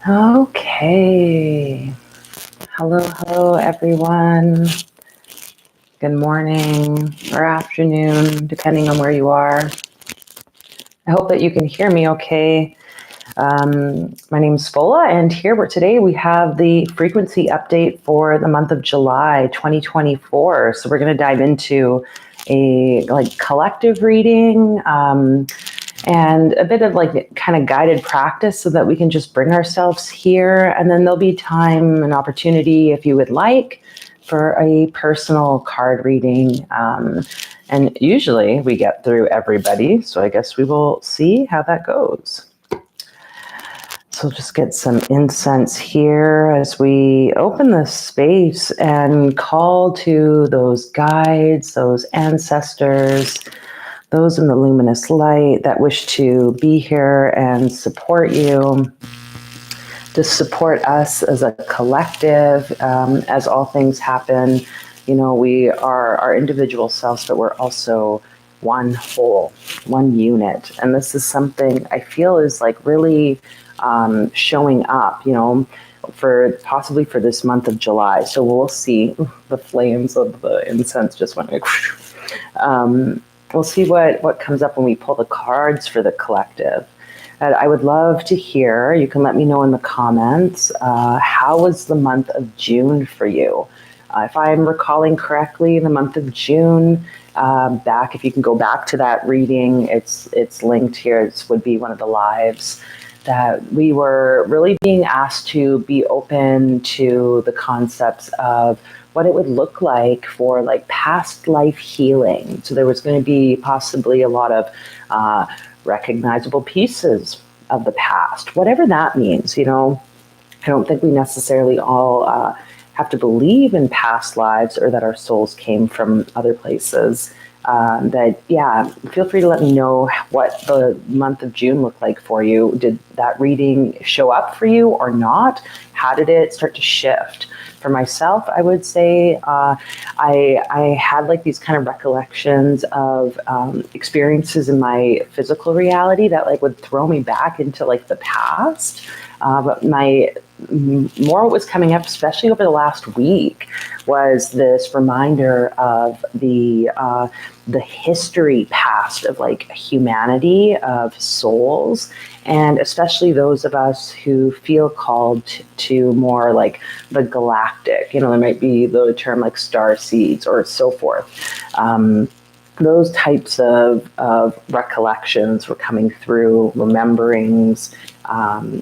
Okay. Hello, everyone. Good morning or afternoon, depending on where you are. I hope that you can hear me okay. My name is Fola, and today we have the frequency update for the month of July 2024. So we're going to dive into a collective reading, and a bit of kind of guided practice so that we can just bring ourselves here. And then there'll be time and opportunity, if you would like, for a personal card reading. And usually we get through everybody. So I guess we will see how that goes. So just get some incense here as we open the space and call to those guides, those ancestors, those in the luminous light that wish to be here and support you, to support us as a collective, as all things happen. You know, we are our individual selves, but we're also one whole, one unit. And this is something I feel is really showing up, for possibly for this month of July. So we'll see. The flames of the incense just went we'll see what comes up when we pull the cards for the collective. And I would love to hear, you can let me know in the comments, how was the month of June for you? If I'm recalling correctly, the month of June, if you can go back to that reading, it's linked here. It would be one of the lives that we were really being asked to be open to the concepts of what it would look like for past life healing. So there was going to be possibly a lot of recognizable pieces of the past, whatever that means. I don't think we necessarily all have to believe in past lives or that our souls came from other places. Feel free to let me know what the month of June looked like for you. Did that reading show up for you or not? How did it start to shift? For myself, I would say I had these kind of recollections of experiences in my physical reality that would throw me back into the past. But more what was coming up, especially over the last week, was this reminder of the history past of humanity, of souls, and especially those of us who feel called to more the galactic. There might be the term star seeds or so forth. Those types of recollections were coming through, rememberings,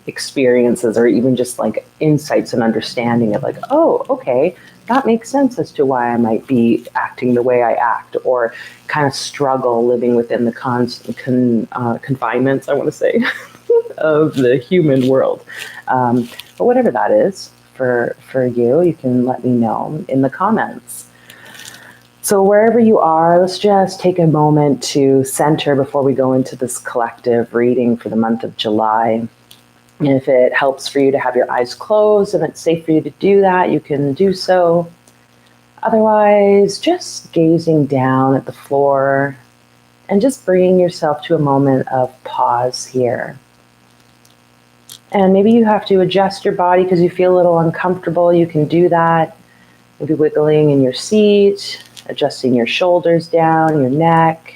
experiences, or even just insights and understanding of oh, okay, that makes sense as to why I might be acting the way I act, or kind of struggle living within the confinements, I want to say, of the human world. But whatever that is for you, you can let me know in the comments. So wherever you are, let's just take a moment to center before we go into this collective reading for the month of July. And if it helps for you to have your eyes closed and it's safe for you to do that, you can do so. Otherwise, just gazing down at the floor and just bringing yourself to a moment of pause here. And maybe you have to adjust your body because you feel a little uncomfortable. You can do that. Maybe wiggling in your seat, adjusting your shoulders down, your neck.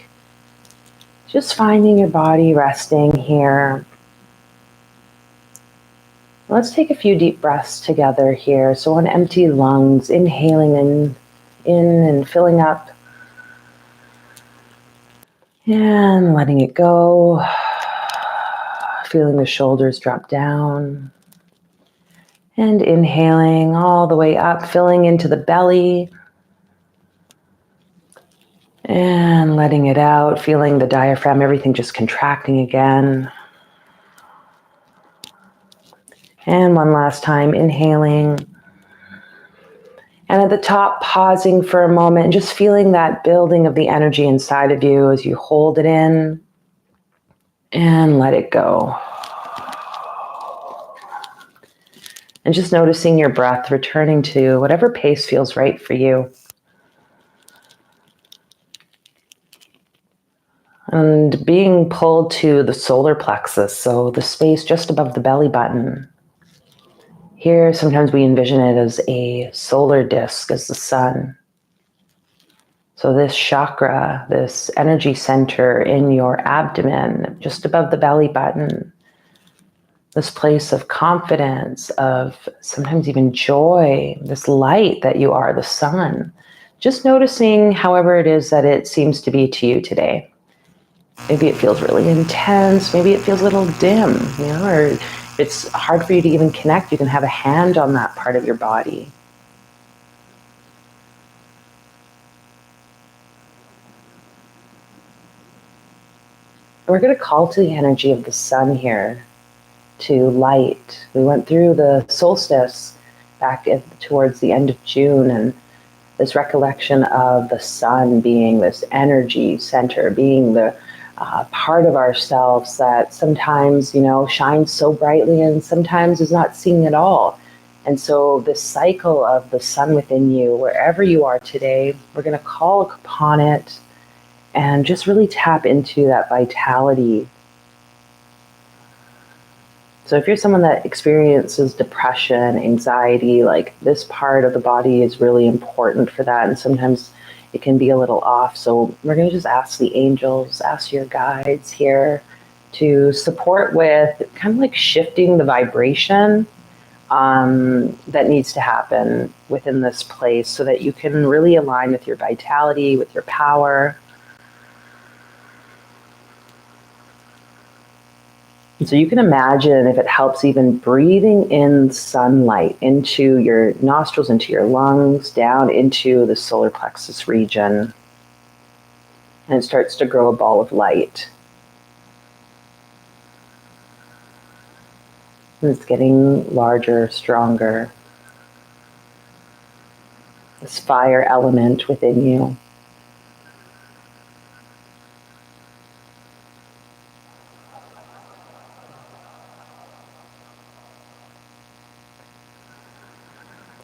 Just finding your body resting here. Let's take a few deep breaths together here. So on empty lungs, inhaling in and filling up. And letting it go. Feeling the shoulders drop down. And inhaling all the way up, filling into the belly. And letting it out, feeling the diaphragm, everything just contracting again. And one last time, inhaling. And at the top, pausing for a moment and just feeling that building of the energy inside of you as you hold it in and let it go. And just noticing your breath returning to whatever pace feels right for you. And being pulled to the solar plexus, so the space just above the belly button. Here, sometimes we envision it as a solar disk, as the sun. So this chakra, this energy center in your abdomen, just above the belly button, this place of confidence, of sometimes even joy, this light that you are, the sun. Just noticing however it is that it seems to be to you today. Maybe it feels really intense, maybe it feels a little dim, or if it's hard for you to even connect, you can have a hand on that part of your body. We're going to call to the energy of the sun here to light. We went through the solstice back towards the end of June, and this recollection of the sun being this energy center, being the part of ourselves that sometimes, shines so brightly and sometimes is not seen at all. And so this cycle of the sun within you, wherever you are today, we're going to call upon it and just really tap into that vitality. So if you're someone that experiences depression, anxiety, like this part of the body is really important for that. And sometimes it can be a little off. So we're going to just ask the angels, ask your guides here to support with kind of like shifting the vibration that needs to happen within this place so that you can really align with your vitality, with your power. And so you can imagine, if it helps, even breathing in sunlight into your nostrils, into your lungs, down into the solar plexus region. And it starts to grow a ball of light. And it's getting larger, stronger. This fire element within you.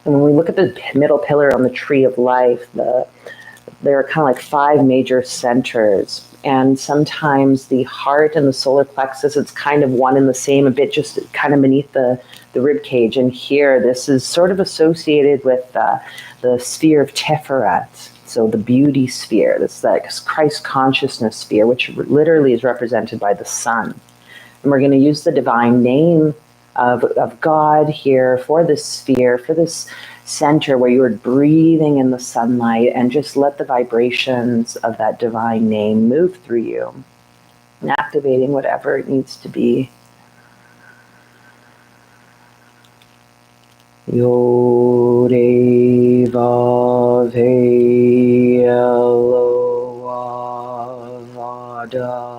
And when we look at the middle pillar on the tree of life, there are kind of like 5 major centers. And sometimes the heart and the solar plexus, it's kind of one and the same, a bit just kind of beneath the rib cage. And here, this is sort of associated with the sphere of Tiferet. So the beauty sphere, this like Christ consciousness sphere, which literally is represented by the sun. And we're going to use the divine name of God here for this sphere, for this center where you are breathing in the sunlight, and just let the vibrations of that divine name move through you and activating whatever it needs to be. Yode Vav He Elo Avada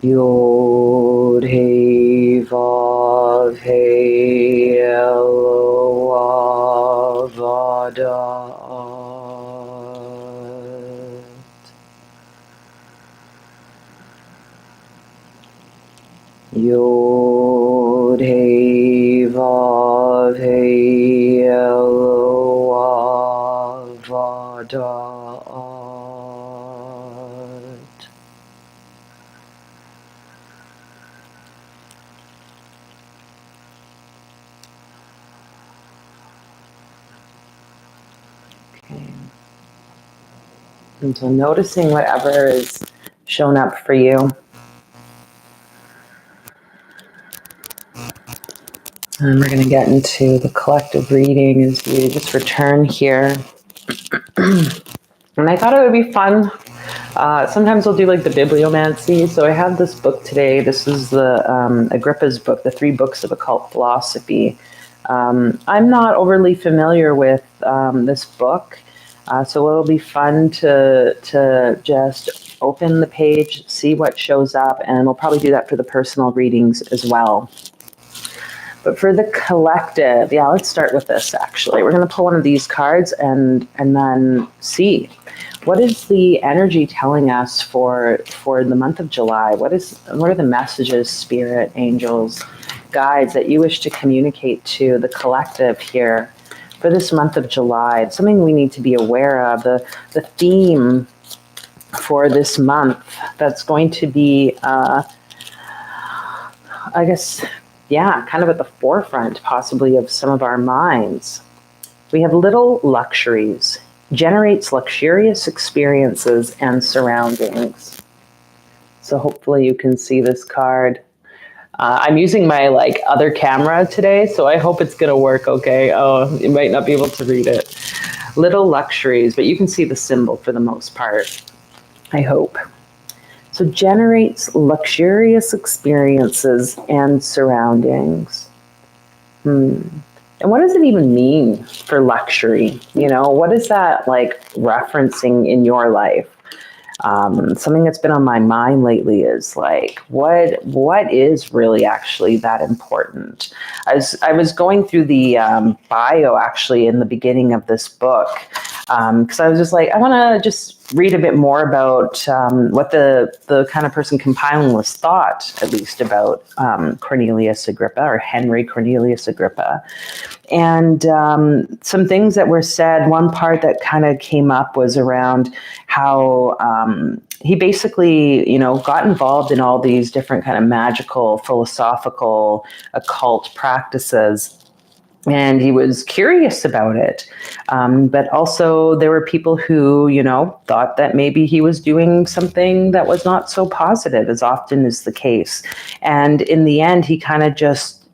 Yod He Vav He Elo Avada Yod He Vav He Elo Avada. And so noticing whatever is shown up for you. And we're going to get into the collective reading as we just return here. And I thought it would be fun. Sometimes we'll do like the bibliomancy. So I have this book today. This is the Agrippa's book, The 3 Books of Occult Philosophy. I'm not overly familiar with this book. So it'll be fun to just open the page, see what shows up, and we'll probably do that for the personal readings as well. But for the collective, let's start with this actually. We're going to pull one of these cards and then see. What is the energy telling us for the month of July? What are the messages, spirit, angels, guides that you wish to communicate to the collective here for this month of July? It's something we need to be aware of. The theme for this month that's going to be, I guess, yeah, kind of at the forefront possibly of some of our minds. We have little luxuries, generates luxurious experiences and surroundings. So hopefully you can see this card. I'm using my other camera today, so I hope it's going to work okay. Oh, you might not be able to read it. Little luxuries, but you can see the symbol for the most part, I hope. So generates luxurious experiences and surroundings. And what does it even mean for luxury? What is that referencing in your life? Something that's been on my mind lately is what is really actually that important? I was going through the bio actually in the beginning of this book, because I was just I want to just read a bit more about what the kind of person compiling this thought, at least about Cornelius Agrippa, or Henry Cornelius Agrippa. And some things that were said, one part that kind of came up was around how he basically, got involved in all these different kind of magical, philosophical, occult practices. And he was curious about it. But also there were people who, thought that maybe he was doing something that was not so positive, as often is the case. And in the end, he kind of just,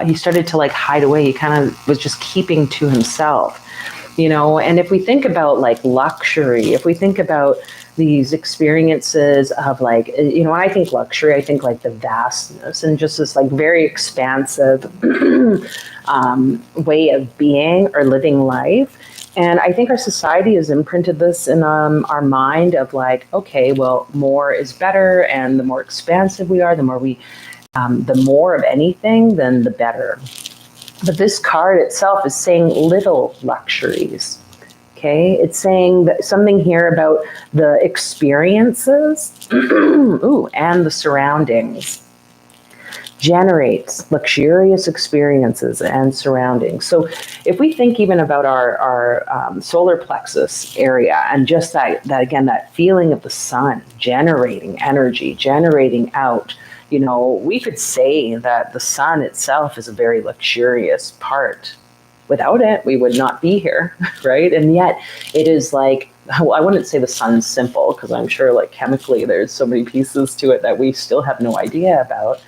he started to hide away. He kind of was just keeping to himself, and if we think about luxury, if we think about these experiences of when I think luxury, I think the vastness and just this very expansive way of being or living life. And I think our society has imprinted this in our mind of okay, well, more is better, and the more expansive we are, the more of anything, then the better. But this card itself is saying little luxuries. Okay, it's saying that something here about the experiences and the surroundings. Generates luxurious experiences and surroundings. So if we think even about our solar plexus area, and just that again, that feeling of the sun generating energy, generating out, we could say that the sun itself is a very luxurious part. Without it, we would not be here, right? And yet it is I wouldn't say the sun's simple, because I'm sure chemically there's so many pieces to it that we still have no idea about.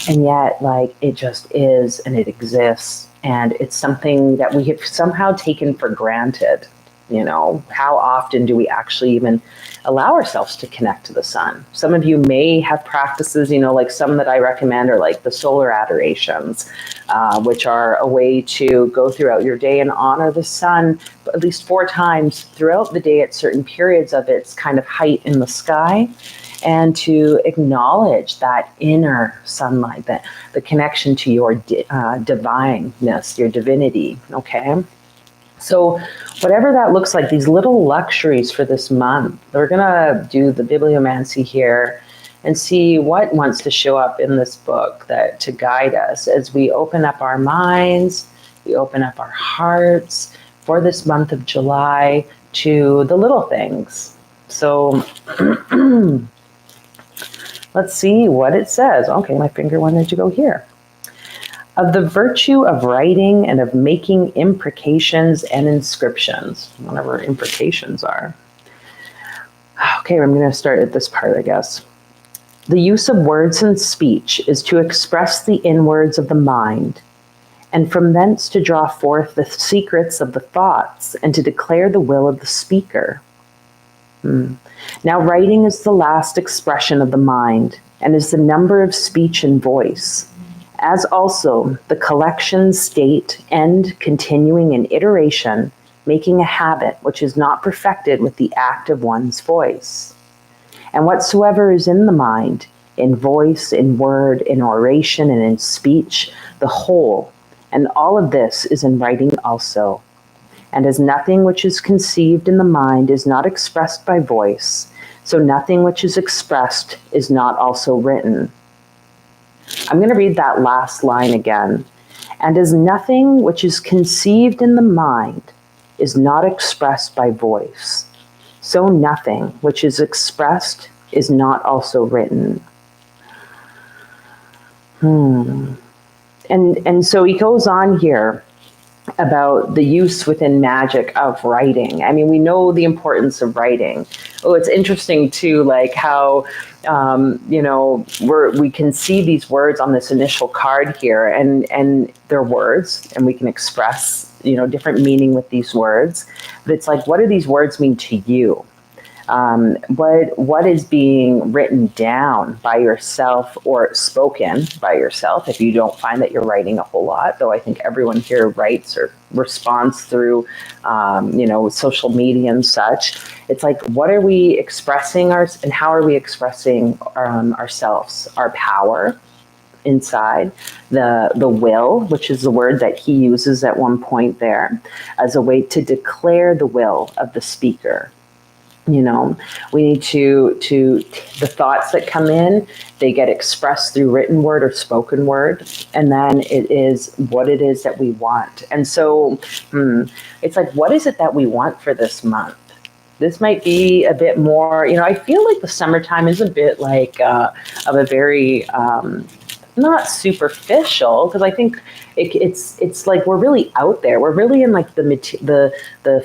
And yet it just is, and it exists, and it's something that we have somehow taken for granted. How often do we actually even allow ourselves to connect to the sun? Some of you may have practices, some that I recommend are the solar adorations, which are a way to go throughout your day and honor the sun at least 4 times throughout the day at certain periods of its kind of height in the sky, and to acknowledge that inner sunlight, that the connection to your divineness, your divinity, okay? So whatever that looks like, these little luxuries for this month, we're going to do the bibliomancy here and see what wants to show up in this book to guide us as we open up our minds, we open up our hearts for this month of July to the little things. So let's see what it says. Okay, my finger wanted to go here. Of the virtue of writing and of making imprecations and inscriptions, whatever imprecations are. Okay, I'm going to start at this part, I guess. The use of words and speech is to express the inwards of the mind, and from thence to draw forth the secrets of the thoughts, and to declare the will of the speaker. Now, writing is the last expression of the mind, and is the number of speech and voice, as also the collection, state, end, continuing in iteration, making a habit which is not perfected with the act of one's voice. And whatsoever is in the mind, in voice, in word, in oration, and in speech, the whole, and all of this is in writing also. And as nothing which is conceived in the mind is not expressed by voice, so nothing which is expressed is not also written. I'm going to read that last line again. And as nothing which is conceived in the mind is not expressed by voice, So nothing which is expressed is not also written. And so he goes on here about the use within magic of writing. I mean, we know the importance of writing. Oh, it's interesting too, like how, we can see these words on this initial card here, and they're words, and we can express, different meaning with these words. But it's like, what do these words mean to you? What is being written down by yourself or spoken by yourself, if you don't find that you're writing a whole lot, though I think everyone here writes or responds through, social media and such. It's like, what are we expressing and how are we expressing ourselves, our power inside, the will, which is the word that he uses at one point there, as a way to declare the will of the speaker. We need to the thoughts that come in, they get expressed through written word or spoken word, and then it is what it is that we want. And so it's like, what is it that we want for this month? This might be a bit more, I feel like the summertime is a bit like of a very not superficial, because I think it's like we're really out there. We're really in like the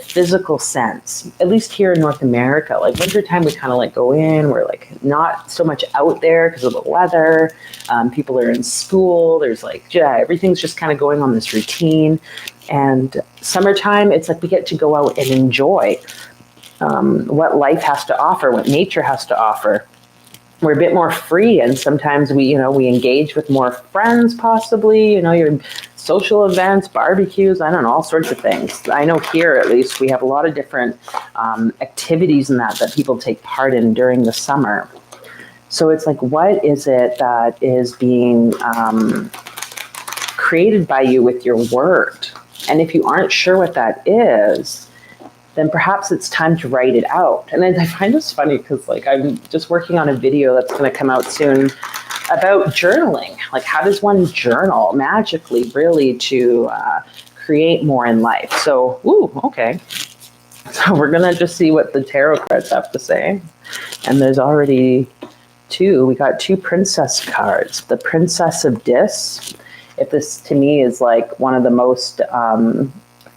physical sense, at least here in North America. Like wintertime, we kind of like go in. We're like not so much out there because of the weather. People are in school. There's like, everything's just kind of going on this routine. And summertime, it's like we get to go out and enjoy what life has to offer, what nature has to offer. We're a bit more free, and sometimes we engage with more friends, possibly, your social events, barbecues, I don't know, all sorts of things. I know here, at least, we have a lot of different activities in that people take part in during the summer. So it's like, what is it that is being created by you with your word? And if you aren't sure what that is, then perhaps it's time to write it out. And I find this funny because I'm just working on a video that's going to come out soon about journaling. Like, how does one journal magically really to create more in life? So, okay. So we're going to just see what the tarot cards have to say. And there's already two. We got two princess cards. The Princess of Dis. If this to me is like one of the most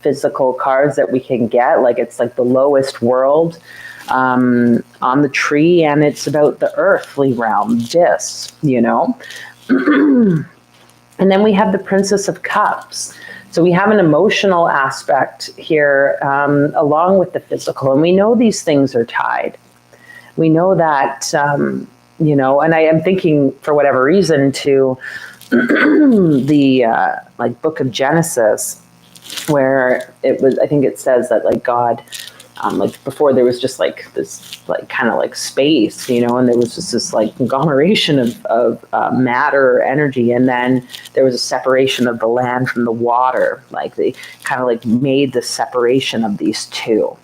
physical cards that we can get, like it's like the lowest world on the tree, and it's about the earthly realm, Dis, and then we have the Princess of Cups. So we have an emotional aspect here along with the physical, and we know these things are tied. We know that and I am thinking, for whatever reason, to the book of Genesis, where I think it says that God, before there was just this kind of space, and there was just this conglomeration of matter or energy, and then there was a separation of the land from the water. They kind of made the separation of these two.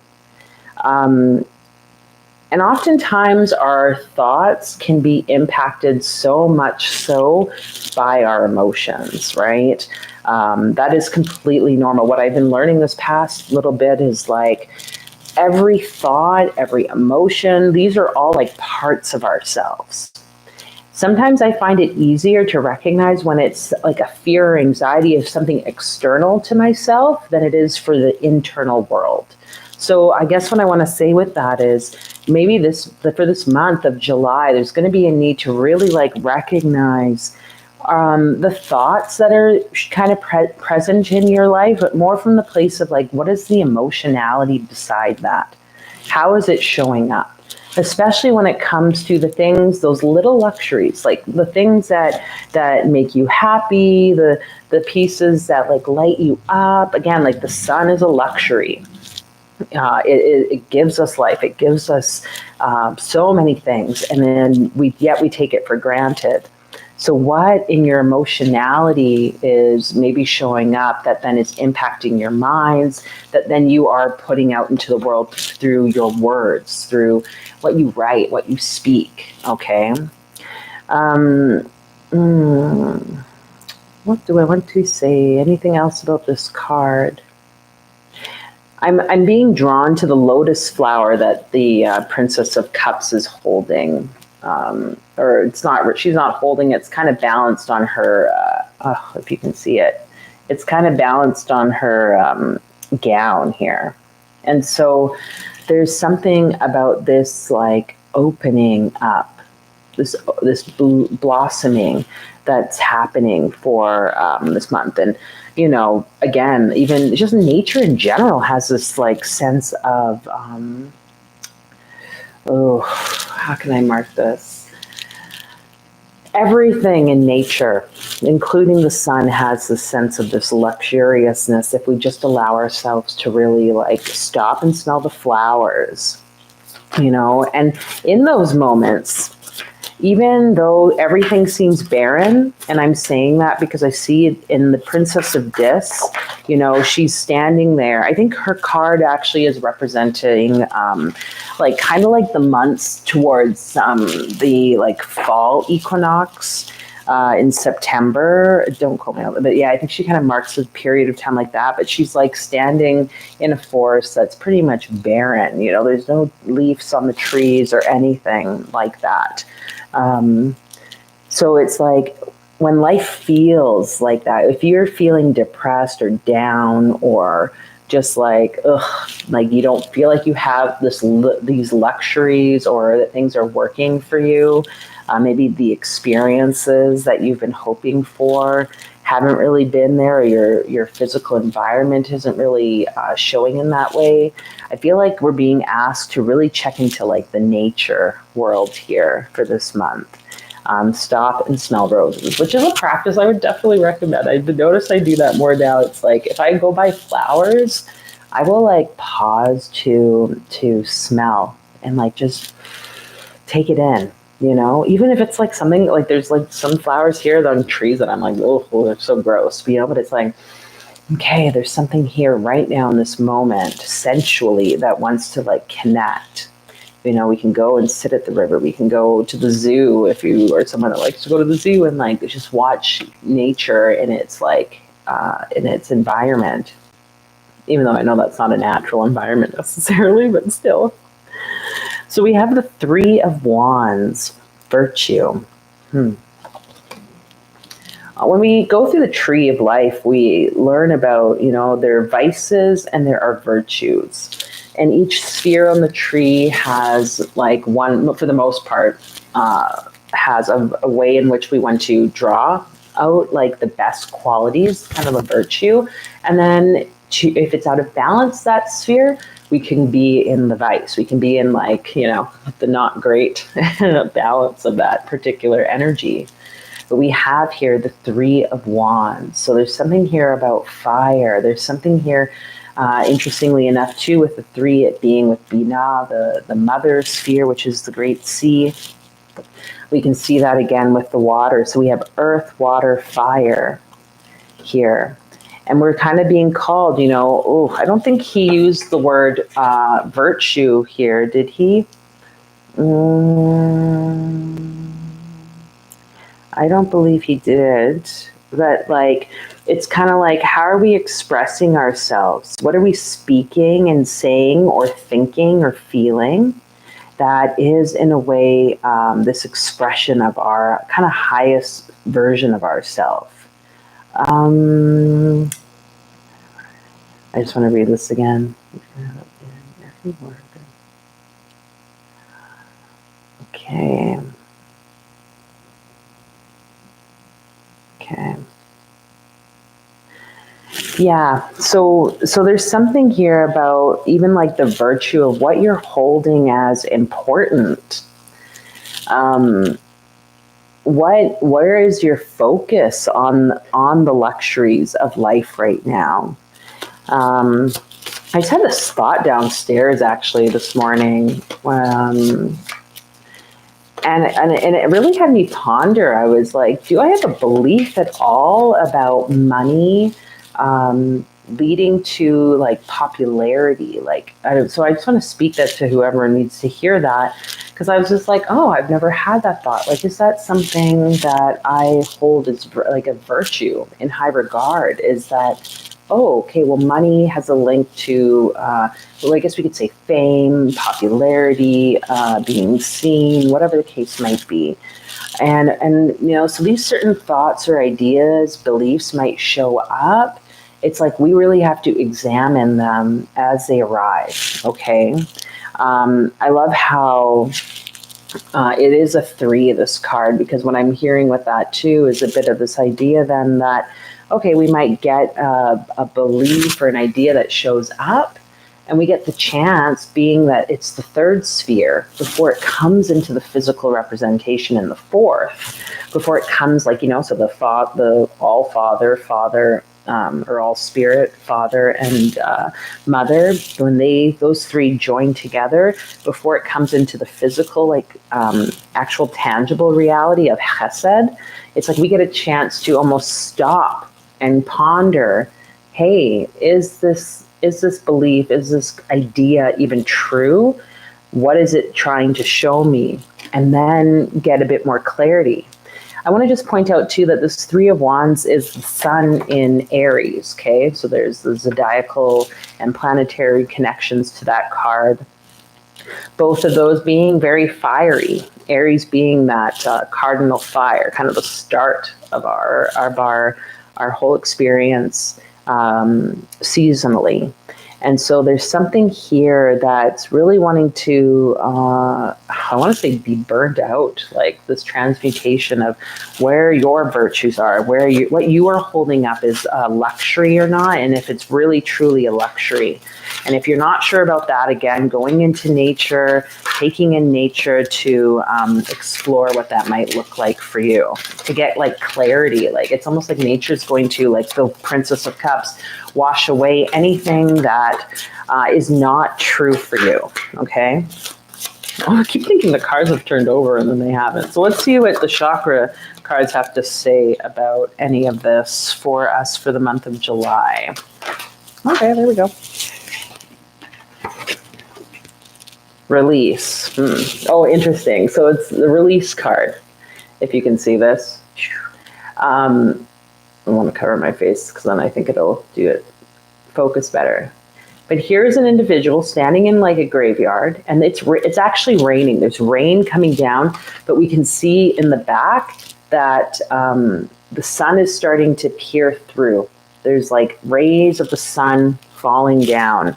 And oftentimes our thoughts can be impacted so much so by our emotions, right? That is completely normal. What I've been learning this past little bit is every thought, every emotion, these are all parts of ourselves. Sometimes I find it easier to recognize when it's a fear or anxiety of something external to myself than it is for the internal world. So I guess what I want to say with that is maybe for this month of July, there's going to be a need to really recognize the thoughts that are kind of present in your life, but more from the place of what is the emotionality beside that? How is it showing up? Especially when it comes to the things, those little luxuries, the things that make you happy, the pieces that light you up. Again, the sun is a luxury. It gives us life. It gives us so many things, and then we take it for granted. So what in your emotionality is maybe showing up that then is impacting your minds, that then you are putting out into the world through your words, through what you write, what you speak, okay? What do I want to say? Anything else about this card? I'm being drawn to the lotus flower that the Princess of Cups is holding. Or it's not, she's not holding it, it's kind of balanced on her, if you can see it, it's kind of balanced on her gown here. And so there's something about this like opening up, this blossoming that's happening for this month. And, you know, again, even just nature in general has this like sense of, how can I mark this? Everything in nature, including the sun, has this sense of this luxuriousness if we just allow ourselves to really like stop and smell the flowers, you know. And in those moments, even though everything seems barren, and I'm saying that because I see it in the Princess of Discs, you know, she's standing there. I think her card actually is representing like kind of like the months towards the like fall equinox in September. Don't quote me on it, but yeah, I think she kind of marks a period of time like that. But she's like standing in a forest that's pretty much barren. You know, there's no leaves on the trees or anything like that. So it's like when life feels like that, if you're feeling depressed or down or just like, like you don't feel like you have these luxuries or that things are working for you, maybe the experiences that you've been hoping for haven't really been there, or your physical environment isn't really showing in that way. I feel like we're being asked to really check into like the nature world here for this month. Stop and smell roses, which is a practice I would definitely recommend. I've noticed I do that more now. It's like if I go by flowers, I will like pause to smell and like just take it in. You know, even if it's like something like there's like some flowers here on trees that I'm like, oh, they're so gross, you know, but it's like, okay, there's something here right now in this moment, sensually, that wants to like connect. You know, we can go and sit at the river. We can go to the zoo if you are someone that likes to go to the zoo and like just watch nature in its like in its environment. Even though I know that's not a natural environment necessarily, but still. So we have the Three of Wands, virtue. When we go through the tree of life, we learn about, you know, there are vices and there are virtues. And each sphere on the tree has like one, for the most part, has a way in which we want to draw out like the best qualities, kind of a virtue. And then if it's out of balance, that sphere, we can be in the vice. We can be in like, you know, the not great balance of that particular energy. But we have here the Three of Wands. So there's something here about fire. There's something here, interestingly enough, too, with the three, it being with Binah, the mother sphere, which is the great sea. We can see that again with the water. So we have earth, water, fire here. And we're kind of being called, you know, I don't think he used the word virtue here, did he? I don't believe he did. But like, it's kind of like, how are we expressing ourselves? What are we speaking and saying or thinking or feeling that is in a way this expression of our kind of highest version of ourselves? I just want to read this again. Okay. Yeah, so there's something here about even like the virtue of what you're holding as important. Where is your focus on the luxuries of life right now? I just had this thought downstairs actually this morning, and it really had me ponder. I was like, do I have a belief at all about money leading to like popularity? Like, so I just want to speak that to whoever needs to hear that, because I was just like, oh, I've never had that thought. Like, is that something that I hold as like a virtue in high regard? Is that oh, okay, well, money has a link to, well, I guess we could say fame, popularity, being seen, whatever the case might be. And so these certain thoughts or ideas, beliefs might show up. It's like we really have to examine them as they arise, okay? I love how it is a 3, this card, because what I'm hearing with that too is a bit of this idea then that, okay, we might get a belief or an idea that shows up, and we get the chance, being that it's the 3rd sphere, before it comes into the physical representation in the 4th, before it comes so the all father, or all spirit, father and mother, when those 3 join together, before it comes into the physical, actual tangible reality of chesed, it's like we get a chance to almost stop and ponder, hey, is this belief, is this idea even true? What is it trying to show me? And then get a bit more clarity. I want to just point out too that this 3 of Wands is the sun in Aries, okay? So there's the zodiacal and planetary connections to that card. Both of those being very fiery. Aries being that cardinal fire, kind of the start of our whole experience seasonally. And so there's something here that's really wanting to, I want to say, be burnt out, like this transmutation of where your virtues are, what you are holding up is a luxury or not, and if it's really truly a luxury. And if you're not sure about that, again, going into nature, taking in nature to explore what that might look like for you, to get clarity. It's almost like nature's going to, the Princess of Cups, wash away anything that is not true for you, okay? Oh, I keep thinking the cards have turned over and then they haven't. So let's see what the chakra cards have to say about any of this for us for the month of July. Okay, there we go. Release. Oh, interesting. So it's the release card, if you can see this. I want to cover my face because then I think it'll do it focus better. But here's an individual standing in a graveyard, and it's actually raining. There's rain coming down, but we can see in the back that the sun is starting to peer through. There's rays of the sun falling down.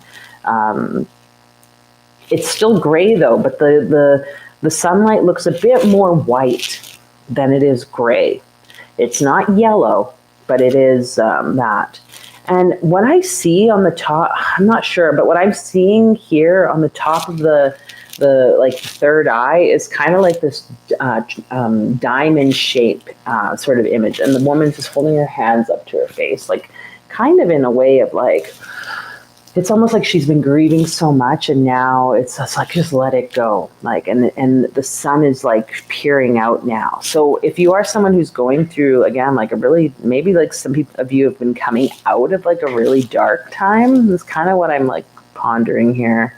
It's still gray though, but the sunlight looks a bit more white than it is gray. It's not yellow, but it is that. And what I see on the top, I'm not sure, but what I'm seeing here on the top of the third eye is kind of this diamond shape sort of image. And the woman's just holding her hands up to her face, kind of in a way of it's almost like she's been grieving so much, and now it's just let it go. And the sun is peering out now. So if you are someone who's going through, again, a really, maybe some people of you have been coming out of a really dark time. That's kind of what I'm pondering here.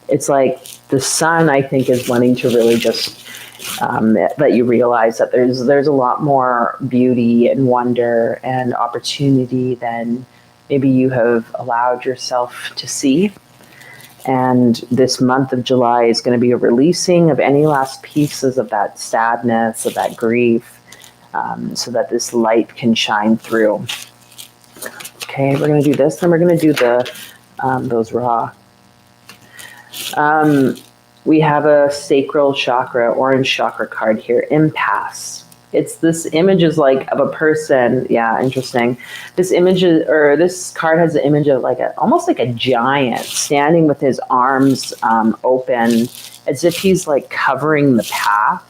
It's the sun, I think, is wanting to really just let you realize that there's a lot more beauty and wonder and opportunity than maybe you have allowed yourself to see. And this month of July is going to be a releasing of any last pieces of that sadness, of that grief, so that this light can shine through. Okay, we're going to do this, then we're going to do those raw. We have a sacral chakra, orange chakra card here, impasse. It's this image is of a person. Yeah, interesting. This card has an image of almost like a giant standing with his arms open, as if he's covering the path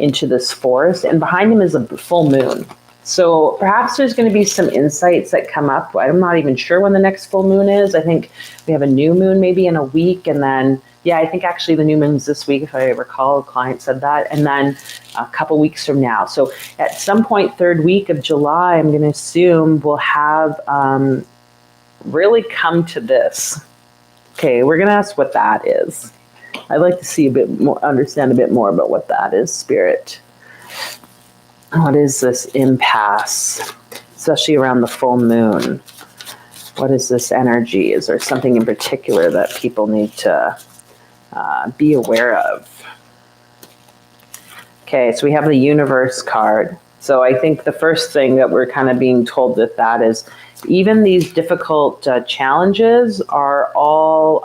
into this forest. And behind him is a full moon. So perhaps there's going to be some insights that come up. I'm not even sure when the next full moon is. I think we have a new moon maybe in a week, and then I think actually the new moon's this week, if I recall. A client said that. And then a couple weeks from now. So at some point, third week of July, I'm going to assume we'll have really come to this. Okay, we're going to ask what that is. I'd like to see a bit more, understand a bit more about what that is, Spirit. What is this impasse, especially around the full moon? What is this energy? Is there something in particular that people need to be aware of? Okay, so we have the universe card. So I think the first thing that we're kind of being told with that is even these difficult challenges are all,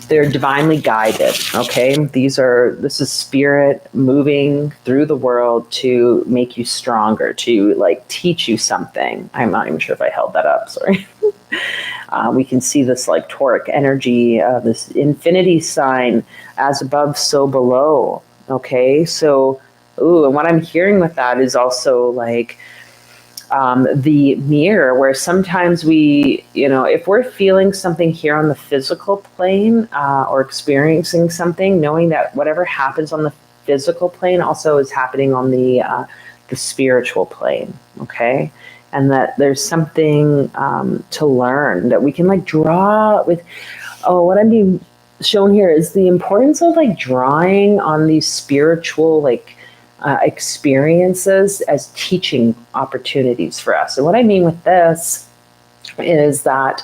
they're divinely guided, okay? This is spirit moving through the world to make you stronger, to like teach you something. I'm not even sure if I held that up, sorry. We can see this like toric energy, this infinity sign, as above, so below. Okay, so, and what I'm hearing with that is also like the mirror, where sometimes we, if we're feeling something here on the physical plane or experiencing something, knowing that whatever happens on the physical plane also is happening on the spiritual plane, okay? And that there's something to learn that we can like draw with, what I'm being shown here is the importance of like drawing on these spiritual like experiences as teaching opportunities for us. And what I mean with this is that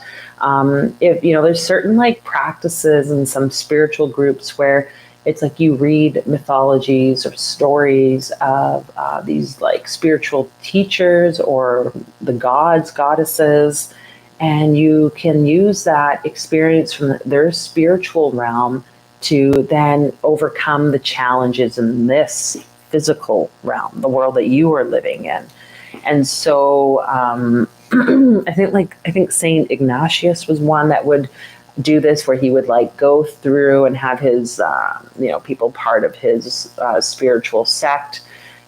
if there's certain like practices in some spiritual groups where it's like you read mythologies or stories of these like spiritual teachers or the gods, goddesses, and you can use that experience from their spiritual realm to then overcome the challenges in this physical realm, the world that you are living in. And so I think Saint Ignatius was one that would do this, where he would like go through and have his people part of his spiritual sect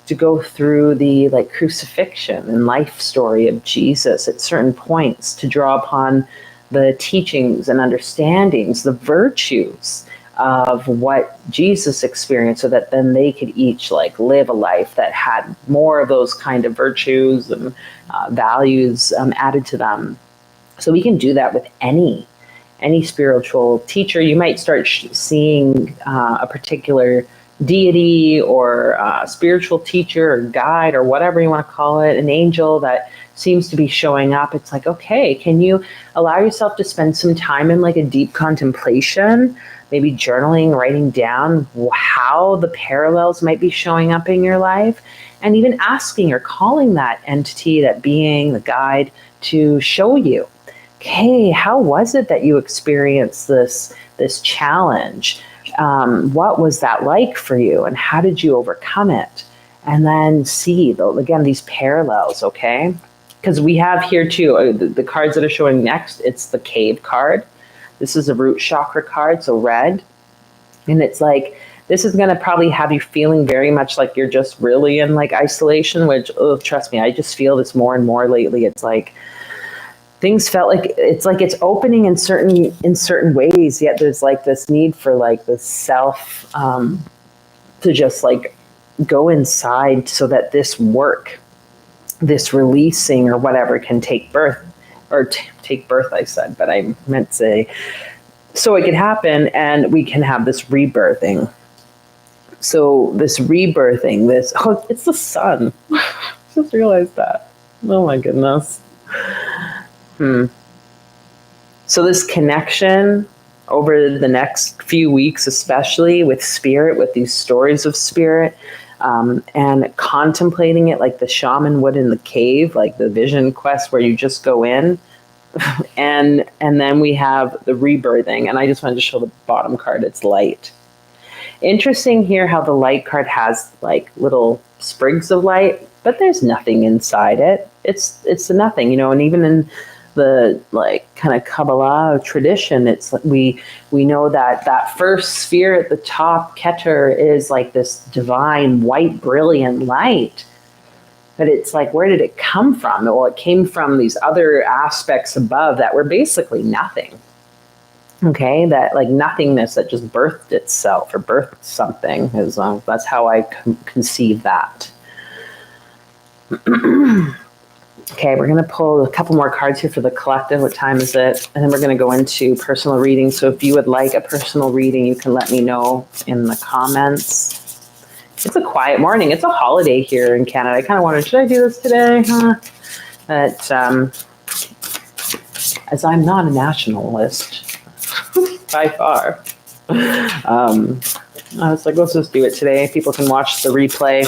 to go through the like crucifixion and life story of Jesus at certain points, to draw upon the teachings and understandings, the virtues of what Jesus experienced, so that then they could each like live a life that had more of those kind of virtues and values added to them. So we can do that with any spiritual teacher. You might start seeing a particular deity or spiritual teacher or guide or whatever you want to call it, an angel that seems to be showing up. It's like, okay, can you allow yourself to spend some time in like a deep contemplation, maybe journaling, writing down how the parallels might be showing up in your life, and even asking or calling that entity, that being, the guide, to show you, okay, how was it that you experienced this challenge? What was that like for you, and how did you overcome it? And then see, again, these parallels, okay? Because we have here too, the cards that are showing next, it's the cave card. This is a root chakra card, so red. And it's like, this is going to probably have you feeling very much like you're just really in like isolation, which, trust me, I just feel this more and more lately. It's like, things felt like it's opening in certain ways, yet there's like this need for like the self to just like go inside, so that this work, this releasing or whatever, can take birth, or take birth, I said, but I meant to say, so it could happen and we can have this rebirthing. So this rebirthing, it's the sun. Just realized that. Oh my goodness. So this connection over the next few weeks, especially with spirit, with these stories of spirit, and contemplating it like the shaman would in the cave, like the vision quest where you just go in. and then we have the rebirthing. And I just wanted to show the bottom card. It's light. Interesting here how the light card has like little sprigs of light, but there's nothing inside it. It's nothing, and even in the like kind of Kabbalah tradition, it's we know that first sphere at the top, Keter, is like this divine white brilliant light. But it's like, where did it come from? Well, it came from these other aspects above that were basically nothing. Okay, that like nothingness that just birthed itself or birthed something. That's how I conceive that. Okay, we're going to pull a couple more cards here for the collective. What time is it? And then we're going to go into personal reading. So if you would like a personal reading, you can let me know in the comments. It's a quiet morning. It's a holiday here in Canada. I kind of wondered, should I do this today? But as I'm not a nationalist by far. I was like, let's just do it today. People can watch the replay.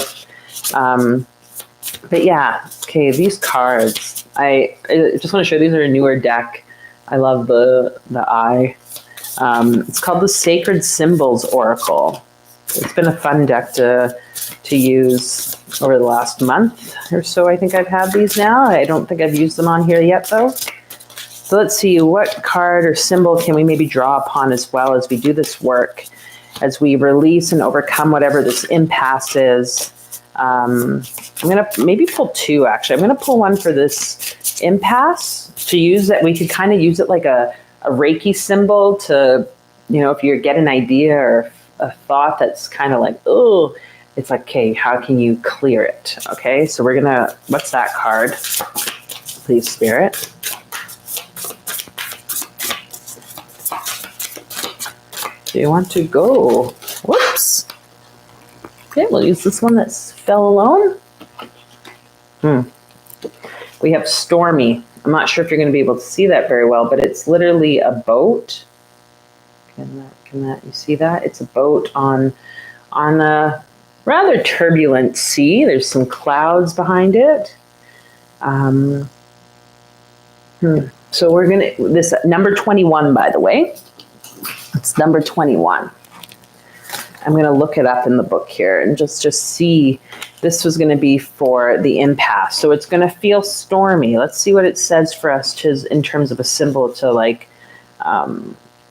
But yeah, okay, these cards. I just want to show you, these are a newer deck. I love the eye. It's called the Sacred Symbols Oracle. It's been a fun deck to use over the last month or so. I think I've had these now. I don't think I've used them on here yet, though. So let's see, what card or symbol can we maybe draw upon as well as we do this work, as we release and overcome whatever this impasse is. I'm going to maybe pull two, actually. I'm going to pull one for this impasse to use that. We could kind of use it like a Reiki symbol to, you know, if you get an idea or a thought that's kind of like, oh, it's like, okay, how can you clear it? Okay, so we're going to, what's that card? Please, Spirit. Do you want to go? Whoops. Okay, we'll use this one that fell alone. We have stormy. I'm not sure if you're going to be able to see that very well, but it's literally a boat. Can that you see that? It's a boat on a rather turbulent sea. There's some clouds behind it. So we're going to, this number 21, by the way. It's number 21. I'm going to look it up in the book here and just see. This was going to be for the impasse. So it's going to feel stormy. Let's see what it says for us in terms of a symbol to like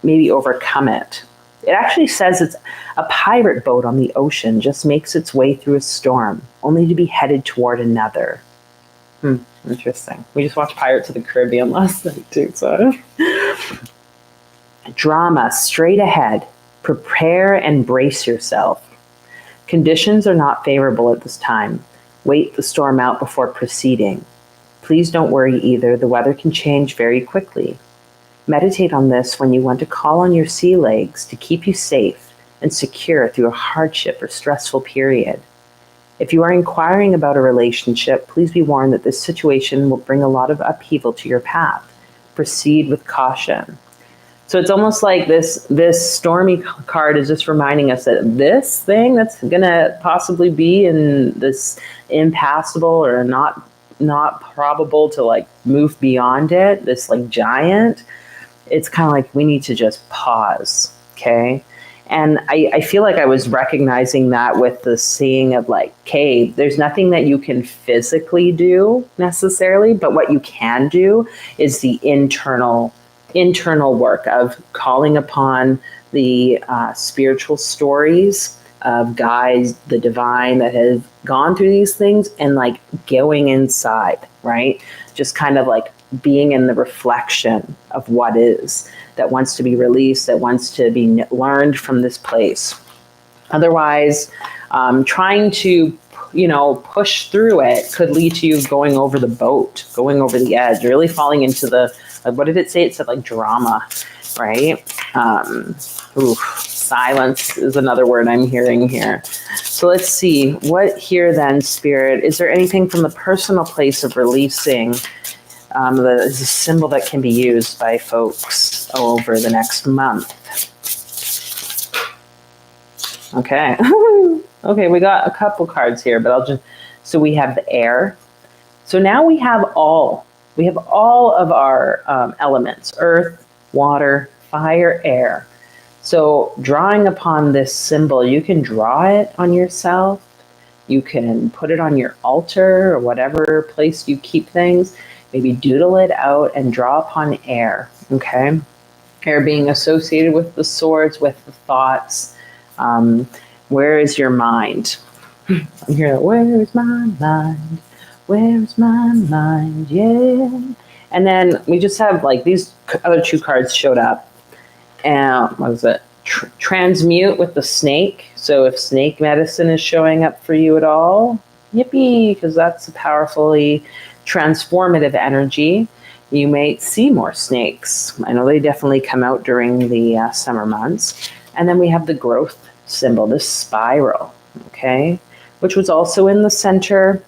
maybe overcome it. It actually says it's a pirate boat on the ocean, just makes its way through a storm, only to be headed toward another. Interesting. We just watched Pirates of the Caribbean last night too. So drama straight ahead. Prepare and brace yourself. Conditions are not favorable at this time. Wait the storm out before proceeding. Please don't worry either. The weather can change very quickly. Meditate on this when you want to call on your sea legs to keep you safe and secure through a hardship or stressful period. If you are inquiring about a relationship, please be warned that this situation will bring a lot of upheaval to your path. Proceed with caution. So it's almost like this stormy card is just reminding us that this thing that's going to possibly be in this impassable or not probable to like move beyond it, this like giant, it's kind of like we need to just pause, okay? And I feel like I was recognizing that with the seeing of like, okay, there's nothing that you can physically do necessarily, but what you can do is the internal work of calling upon the spiritual stories of guides, the divine that have gone through these things and like going inside, right? Just kind of like being in the reflection of what is, that wants to be released, that wants to be learned from this place. Otherwise, trying to, push through it could lead to you going over the boat, going over the edge, really falling into the, what did it say? It said like drama, right? Silence is another word I'm hearing here. So let's see, what here then, Spirit? Is there anything from the personal place of releasing that is a symbol that can be used by folks over the next month? Okay. Okay, we got a couple cards here, but so we have the air. So now we have all of our elements: earth, water, fire, air. So drawing upon this symbol, you can draw it on yourself. You can put it on your altar or whatever place you keep things. Maybe doodle it out and draw upon air, okay? Air being associated with the swords, with the thoughts. Where is your mind? I'm here, where is my mind? Where is my mind? Yeah. And then we just have like these other two cards showed up. And what is it? Transmute with the snake. So if snake medicine is showing up for you at all, yippee, because that's a powerfully transformative energy. You may see more snakes. I know they definitely come out during the summer months. And then we have the growth symbol, this spiral, okay, which was also in the center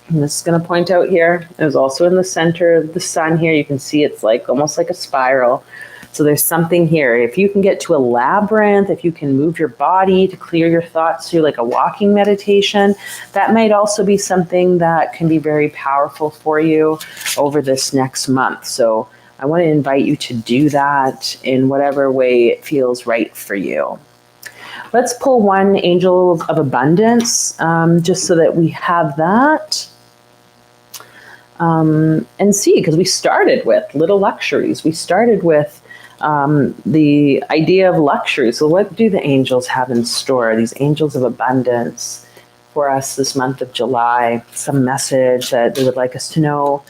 I'm just going to point out here, it was also in the center of the sun here. You can see it's like almost like a spiral. So there's something here. If you can get to a labyrinth, if you can move your body to clear your thoughts through like a walking meditation, that might also be something that can be very powerful for you over this next month. So I want to invite you to do that in whatever way it feels right for you. Let's pull one angel of abundance, just so that we have that. And see, because we started with little luxuries. We started with the idea of luxury. So what do the angels have in store? These angels of abundance for us this month of July. Some message that they would like us to know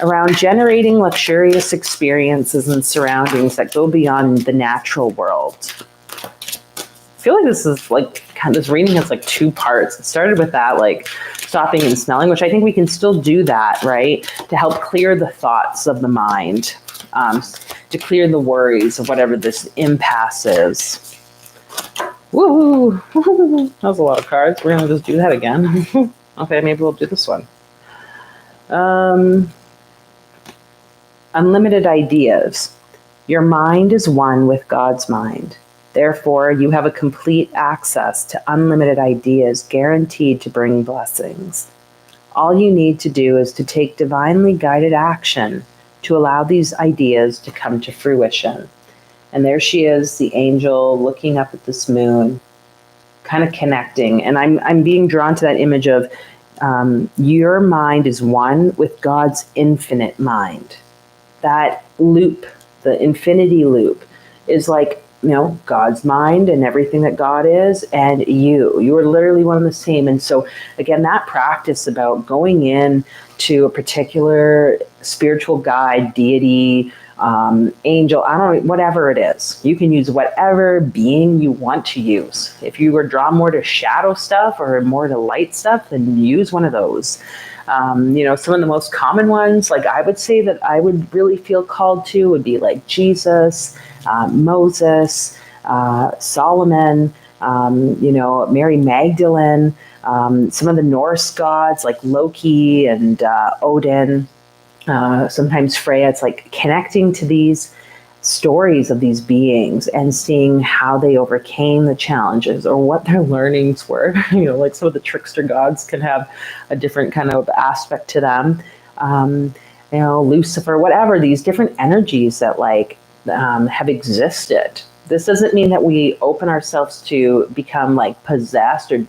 around generating luxurious experiences and surroundings that go beyond the natural world. I feel like this is like kind of, this reading has like two parts. It started with that, like stopping and smelling, which I think we can still do that, right? To help clear the thoughts of the mind, to clear the worries of whatever this impasse is. Woo! That was a lot of cards. We're going to just do that again. Okay, maybe we'll do this one. Unlimited ideas. Your mind is one with God's mind. Therefore, you have a complete access to unlimited ideas guaranteed to bring blessings. All you need to do is to take divinely guided action to allow these ideas to come to fruition. And there she is, the angel, looking up at this moon, kind of connecting. And I'm being drawn to that image of your mind is one with God's infinite mind. That loop, the infinity loop, is like, you know, God's mind and everything that God is, and you are literally one and the same. And so again, that practice about going in to a particular spiritual guide, deity, angel, I don't know, whatever it is, you can use whatever being you want to use. If you were drawn more to shadow stuff or more to light stuff, then use one of those. You know, some of the most common ones, like I would say that I would really feel called to would be like Jesus, Moses, Solomon, you know, Mary Magdalene, some of the Norse gods like Loki and Odin, sometimes Freya. It's like connecting to these stories of these beings and seeing how they overcame the challenges or what their learnings were. You know, like some of the trickster gods can have a different kind of aspect to them. You know, Lucifer, whatever, these different energies that like have existed. This doesn't mean that we open ourselves to become like possessed or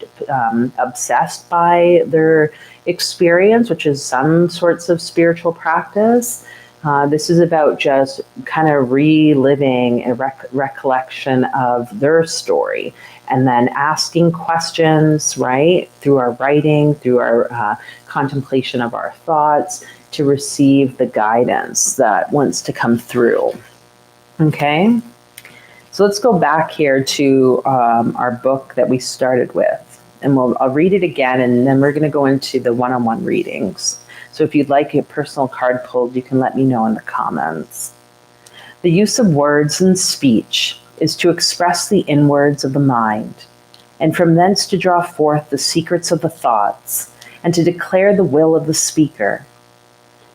obsessed by their experience, which is some sorts of spiritual practice. This is about just kind of reliving a recollection of their story and then asking questions, right, through our writing, through our contemplation of our thoughts to receive the guidance that wants to come through. Okay, so let's go back here to our book that we started with, and I'll read it again, and then we're going to go into the one-on-one readings. So if you'd like a personal card pulled, you can let me know in the comments. The use of words and speech is to express the inwards of the mind, and from thence to draw forth the secrets of the thoughts, and to declare the will of the speaker.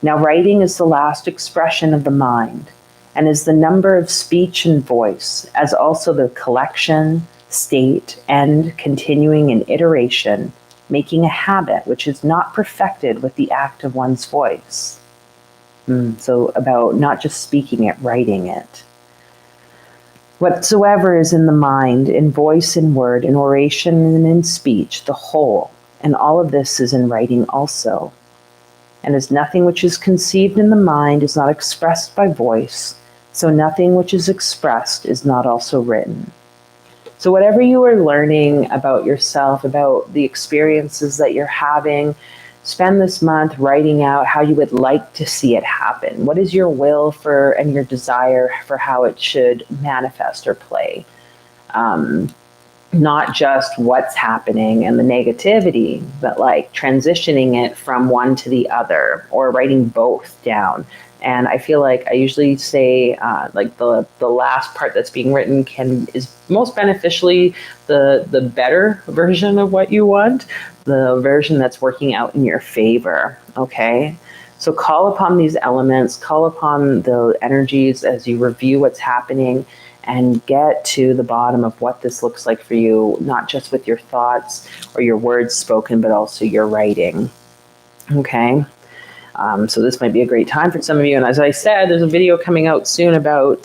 Now writing is the last expression of the mind, and is the number of speech and voice, as also the collection, state, end, continuing in iteration, making a habit which is not perfected with the act of one's voice. So about not just speaking it, writing it. Whatsoever is in the mind, in voice, in word, in oration, and in speech, the whole, and all of this is in writing also. And as nothing which is conceived in the mind is not expressed by voice, so nothing which is expressed is not also written. So whatever you are learning about yourself, about the experiences that you're having, spend this month writing out how you would like to see it happen. What is your will for and your desire for how it should manifest or play? Not just what's happening and the negativity, but like transitioning it from one to the other or writing both down. And I feel like I usually say like the last part that's being written is most beneficially the better version of what you want. the version that's working out in your favor, okay? So call upon these elements, call upon the energies as you review what's happening, and get to the bottom of what this looks like for you, not just with your thoughts or your words spoken, but also your writing, okay? So this might be a great time for some of you. And as I said, there's a video coming out soon about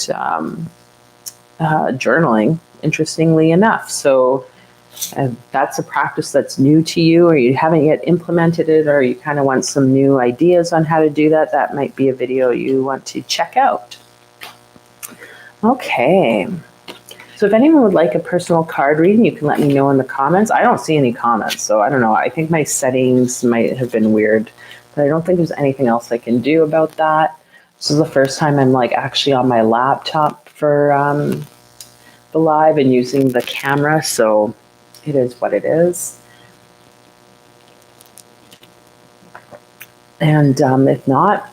journaling, interestingly enough. So that's a practice that's new to you, or you haven't yet implemented it, or you kind of want some new ideas on how to do that, that might be a video you want to check out. Okay. So if anyone would like a personal card reading, you can let me know in the comments. I don't see any comments, so I don't know. I think my settings might have been weird, but I don't think there's anything else I can do about that. This is the first time I'm like actually on my laptop for the live and using the camera, so it is what it is. And if not,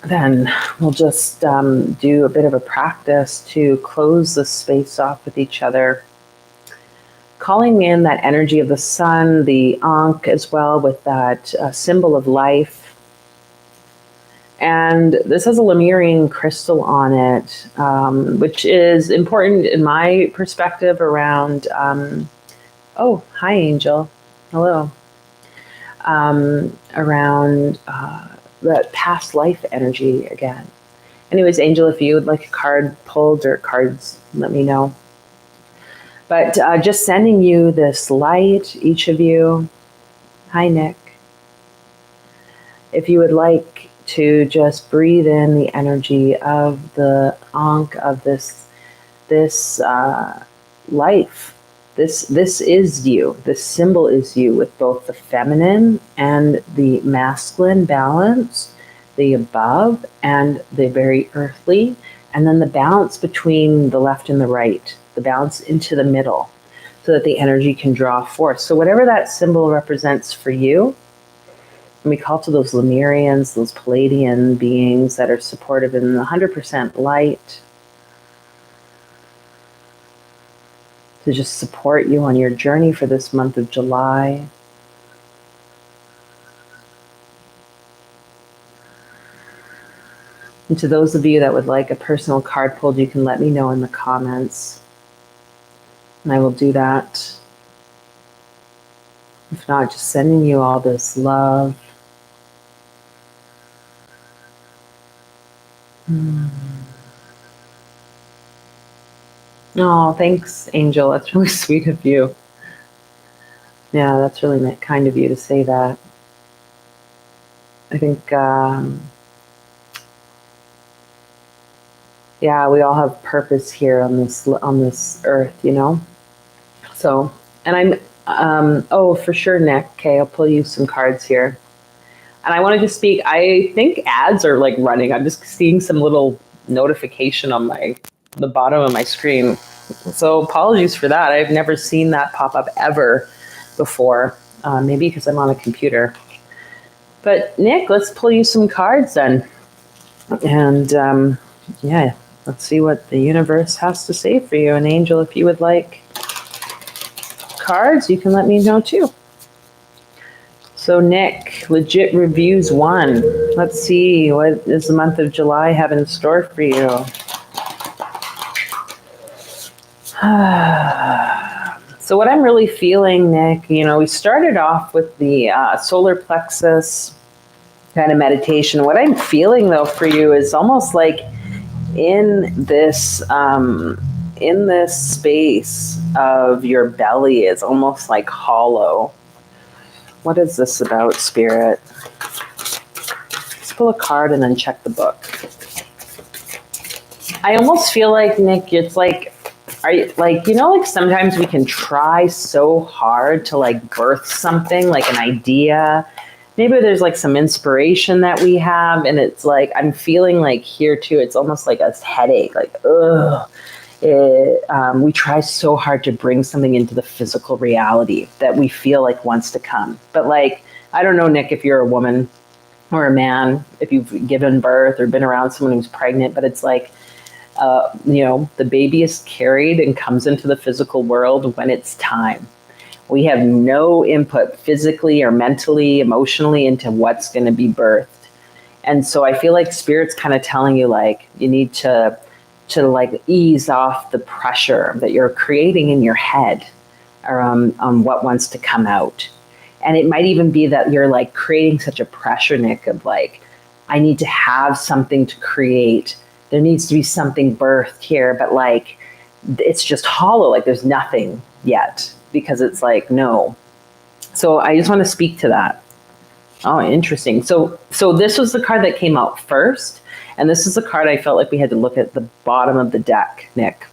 then we'll just do a bit of a practice to close the space off with each other, calling in that energy of the sun, the Ankh as well, with that symbol of life. And this has a Lemurian crystal on it, which is important in my perspective around, oh, hi, Angel. Hello. Around that past life energy again. Anyways, Angel, if you would like a card pulled or cards, let me know. But just sending you this light, each of you. Hi, Nick. If you would like to just breathe in the energy of the Ankh, of this life. This is you. This symbol is you, with both the feminine and the masculine balance, the above and the very earthly, and then the balance between the left and the right, the balance into the middle, so that the energy can draw forth. So whatever that symbol represents for you, and we call to those Lemurians, those Palladian beings that are supportive in 100% light, to just support you on your journey for this month of July. And to those of you that would like a personal card pulled, you can let me know in the comments, and I will do that. If not, just sending you all this love. Oh, thanks, Angel. That's really sweet of you. Yeah, that's really kind of you to say that. I think, yeah, we all have purpose here on this earth, you know. So, and I'm, oh, for sure, Nick. Okay, I'll pull you some cards here. And I wanted to speak. I think ads are like running. I'm just seeing some little notification on the bottom of my screen. So apologies for that. I've never seen that pop up ever before. Maybe because I'm on a computer. But Nick, let's pull you some cards then. And yeah, let's see what the universe has to say for you. And Angel, if you would like cards, you can let me know too. So Nick, legit reviews 1. Let's see, what does the month of July have in store for you? So what I'm really feeling, Nick, you know, we started off with the solar plexus kind of meditation. What I'm feeling though for you is almost like in this space of your belly is almost like hollow. What is this about, Spirit? Let's pull a card and then check the book. I almost feel like, Nick, it's like, are you like, you know, like sometimes we can try so hard to like birth something, like an idea. Maybe there's like some inspiration that we have, and it's like, I'm feeling like here too, it's almost like a headache, like, ugh. We try so hard to bring something into the physical reality that we feel like wants to come. But like, I don't know, Nick, if you're a woman or a man, if you've given birth or been around someone who's pregnant, but it's like, you know, the baby is carried and comes into the physical world when it's time. We have no input physically or mentally, emotionally into what's going to be birthed. And so I feel like Spirit's kind of telling you, like, you need to like ease off the pressure that you're creating in your head on what wants to come out. And it might even be that you're like creating such a pressure, Nick, of like, I need to have something to create. There needs to be something birthed here, but like, it's just hollow. Like there's nothing yet, because it's like, no. So I just want to speak to that. Oh, interesting. So this was the card that came out first. And this is the card I felt like we had to look at the bottom of the deck, Nick.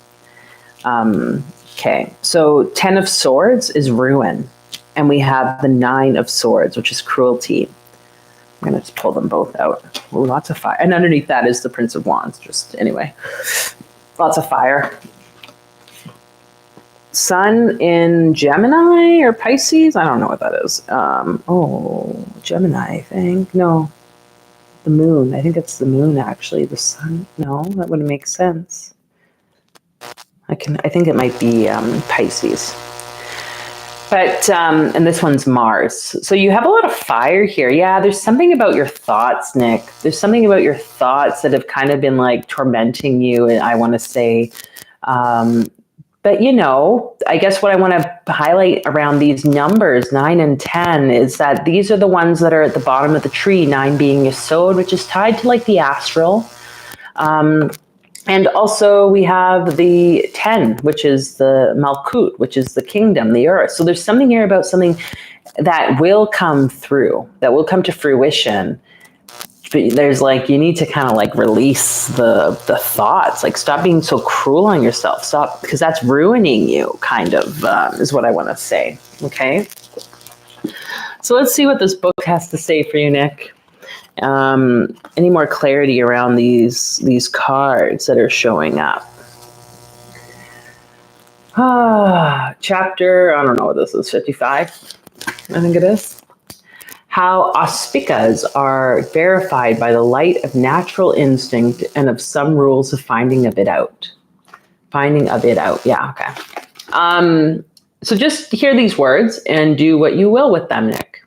Okay. So 10 of Swords is ruin. And we have the 9 of Swords, which is cruelty. I'm going to just pull them both out. Ooh, lots of fire. And underneath that is the Prince of Wands. Just anyway, lots of fire. Sun in Gemini or Pisces? I don't know what that is. Gemini, I think. No, the moon. I think it's the moon, actually. The sun. No, that wouldn't make sense. I think it might be Pisces. But, and this one's Mars. So you have a lot of fire here. Yeah, there's something about your thoughts, Nick. There's something about your thoughts that have kind of been like tormenting you, I want to say. But, you know, I guess what I want to highlight around these numbers, 9 and 10, is that these are the ones that are at the bottom of the tree, 9 being Yesod, which is tied to like the astral. And also we have the 10, which is the Malkut, which is the kingdom, the earth. So there's something here about something that will come through, that will come to fruition. But there's like, you need to kind of like release the thoughts, like stop being so cruel on yourself. Stop, because that's ruining you, kind of, is what I want to say. Okay. So let's see what this book has to say for you, Nick. Any more clarity around these cards that are showing up? Chapter, I don't know what this is, 55, I think it is. How auspicas are verified by the light of natural instinct and of some rules of finding of it out. Finding of it out, yeah, okay. So just hear these words and do what you will with them, Nick.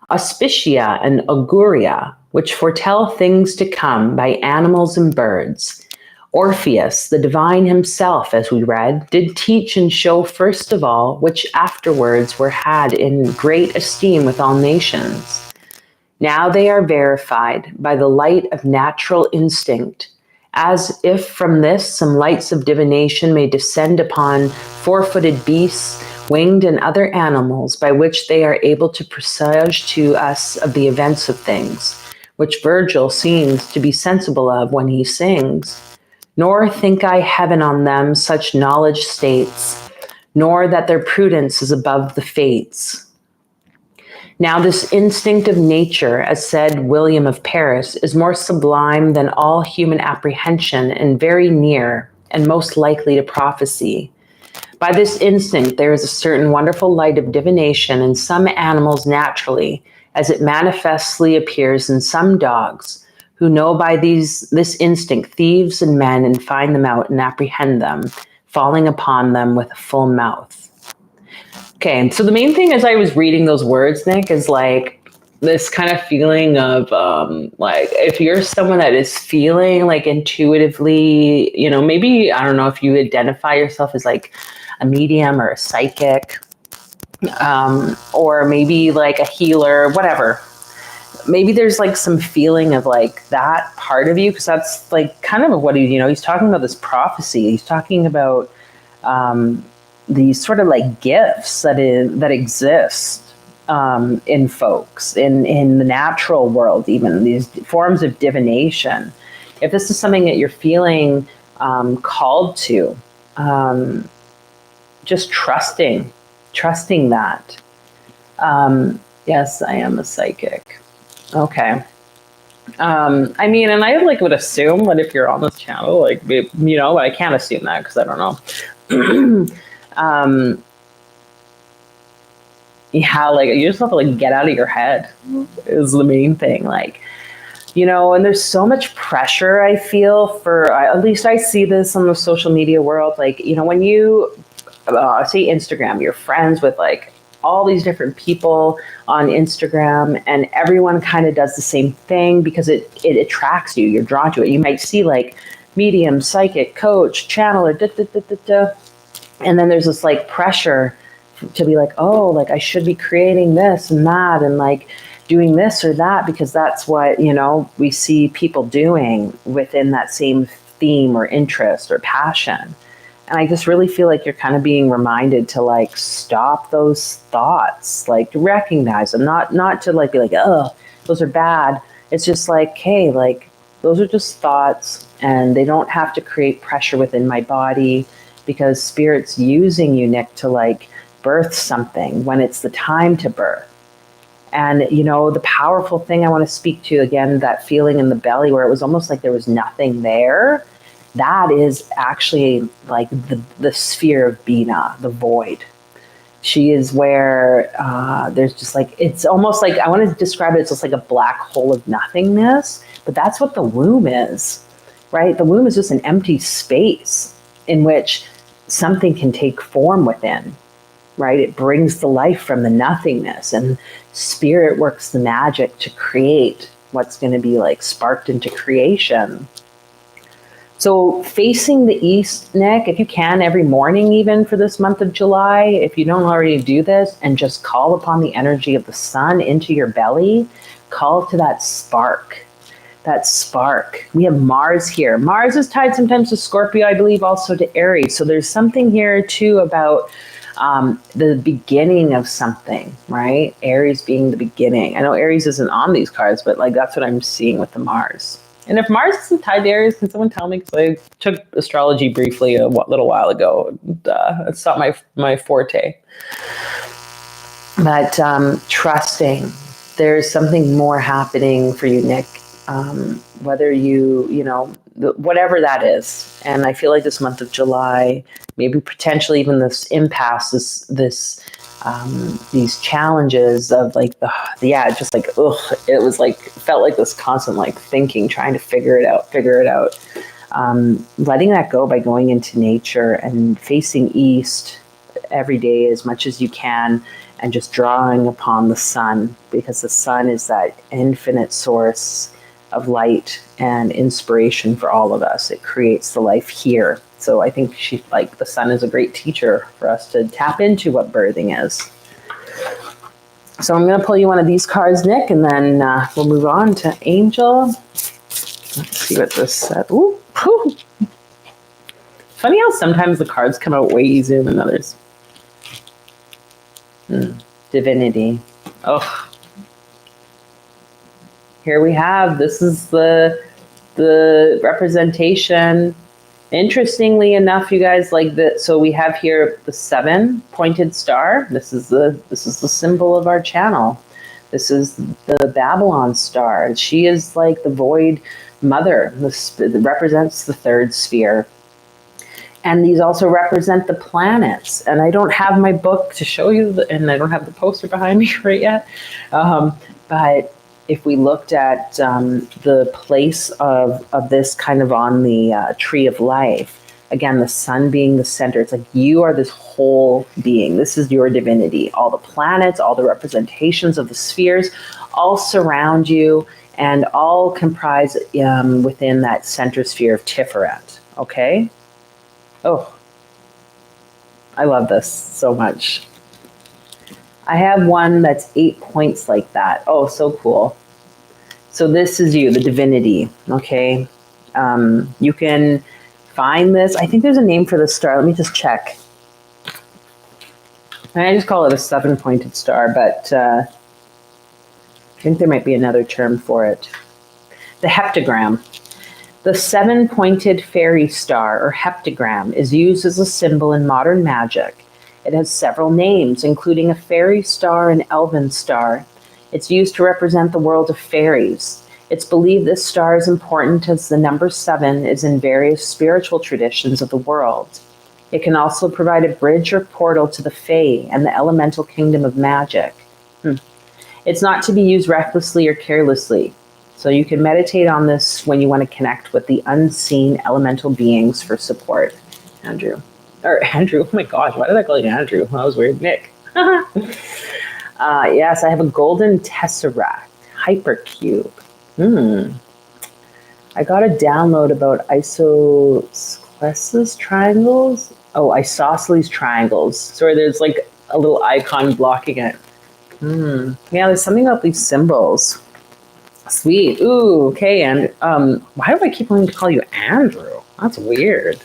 Auspicia and auguria, which foretell things to come by animals and birds. Orpheus, the divine himself, as we read, did teach and show first of all, which afterwards were had in great esteem with all nations. Now they are verified by the light of natural instinct, as if from this some lights of divination may descend upon four-footed beasts, winged and other animals, by which they are able to presage to us of the events of things, which Virgil seems to be sensible of when he sings. Nor think I heaven on them such knowledge states, nor that their prudence is above the fates. Now this instinct of nature, as said William of Paris, is more sublime than all human apprehension, and very near, and most likely to prophecy. By this instinct there is a certain wonderful light of divination in some animals naturally, as it manifestly appears in some dogs, who know by this instinct thieves and men, and find them out and apprehend them, falling upon them with a full mouth. Okay, and so the main thing as I was reading those words, Nick, is like this kind of feeling of like if you're someone that is feeling like intuitively, you know, maybe, I don't know if you identify yourself as like a medium or a psychic, or maybe like a healer, whatever. Maybe there's like some feeling of like that part of you, because that's like kind of what he's talking about, this prophecy. He's talking about these sort of like gifts that exist in folks, in the natural world, even these forms of divination. If this is something that you're feeling called to, just trusting that. Yes, I am a psychic. Okay. I mean, and I like would assume that if you're on this channel, like, you know, I can't assume that because I don't know. Yeah, like you just have to like get out of your head is the main thing. Like, you know, and there's so much pressure I feel for, at least I see this on the social media world. Like, you know, when you say Instagram, you're friends with like all these different people on Instagram, and everyone kind of does the same thing because it attracts you. You're drawn to it. You might see like medium, psychic, coach, channeler, and then there's this like pressure to be like, oh, like I should be creating this and that and like doing this or that because that's what, you know, we see people doing within that same theme or interest or passion. And I just really feel like you're kind of being reminded to like stop those thoughts, like to recognize them, not to like be like, oh, those are bad. It's just like, hey, like those are just thoughts and they don't have to create pressure within my body because spirit's using you, Nick, to like birth something when it's the time to birth. And, you know, the powerful thing I want to speak to, again, that feeling in the belly where it was almost like there was nothing there. That is actually like the sphere of Bina, the void. She is where there's just like, it's almost like, I want to describe it as just like a black hole of nothingness, but that's what the womb is, right? The womb is just an empty space in which something can take form within, right? It brings the life from the nothingness, and spirit works the magic to create what's going to be like sparked into creation. So facing the east, Nick, if you can, every morning, even for this month of July, if you don't already do this, and just call upon the energy of the sun into your belly, call to that spark. That spark. We have Mars here. Mars is tied sometimes to Scorpio, I believe, also to Aries. So there's something here too about the beginning of something, right? Aries being the beginning. I know Aries isn't on these cards, but like that's what I'm seeing with the Mars. And if Mars isn't tied to Aries, can someone tell me? Because I took astrology briefly a little while ago. It's not my forte. But trusting, there's something more happening for you, Nick. Whether you know, whatever that is. And I feel like this month of July, maybe potentially even this impasse, these challenges of like just like, it was like, felt like this constant like thinking, trying to figure it out. Letting that go by going into nature and facing east every day as much as you can, and just drawing upon the sun, because the sun is that infinite source of light and inspiration for all of us. It creates the life here. So I think the sun is a great teacher for us to tap into what birthing is. So I'm going to pull you one of these cards, Nick, and then we'll move on to Angel. Let's see what this said. Ooh. Funny how sometimes the cards come out way easier than others. Divinity. Oh. Here we have, this is the representation. Interestingly enough, you guys, like that. So we have here the 7 pointed star. This is the symbol of our channel. This is the Babylon star. She is like the void mother. This represents the 3rd sphere. And these also represent the planets. And I don't have my book to show you, and I don't have the poster behind me right yet. But if we looked at the place of this kind of on the tree of life, again, the sun being the center, it's like you are this whole being. This is your divinity. All the planets, all the representations of the spheres, all surround you and all comprise within that center sphere of Tiferet. Okay? Oh, I love this so much. I have one that's 8 points like that. Oh, so cool. So this is you, the divinity, okay? You can find this. I think there's a name for the star. Let me just check. I just call it a 7-pointed star, but I think there might be another term for it. The heptagram. The 7-pointed fairy star, or heptagram, is used as a symbol in modern magic. It has several names, including a fairy star and elven star. It's used to represent the world of fairies. It's believed this star is important as the number 7 is in various spiritual traditions of the world. It can also provide a bridge or portal to the Fae and the elemental kingdom of magic. It's not to be used recklessly or carelessly. So you can meditate on this when you want to connect with the unseen elemental beings for support. Andrew. or Andrew. Oh my gosh, why did I call you Andrew? That was weird. Nick. Yes, I have a golden tesseract, hypercube. I got a download about isosceles triangles. Oh, isosceles triangles. Sorry, there's like a little icon blocking it. Yeah, there's something about these symbols. Sweet. Ooh, okay. And why do I keep wanting to call you Andrew? That's weird.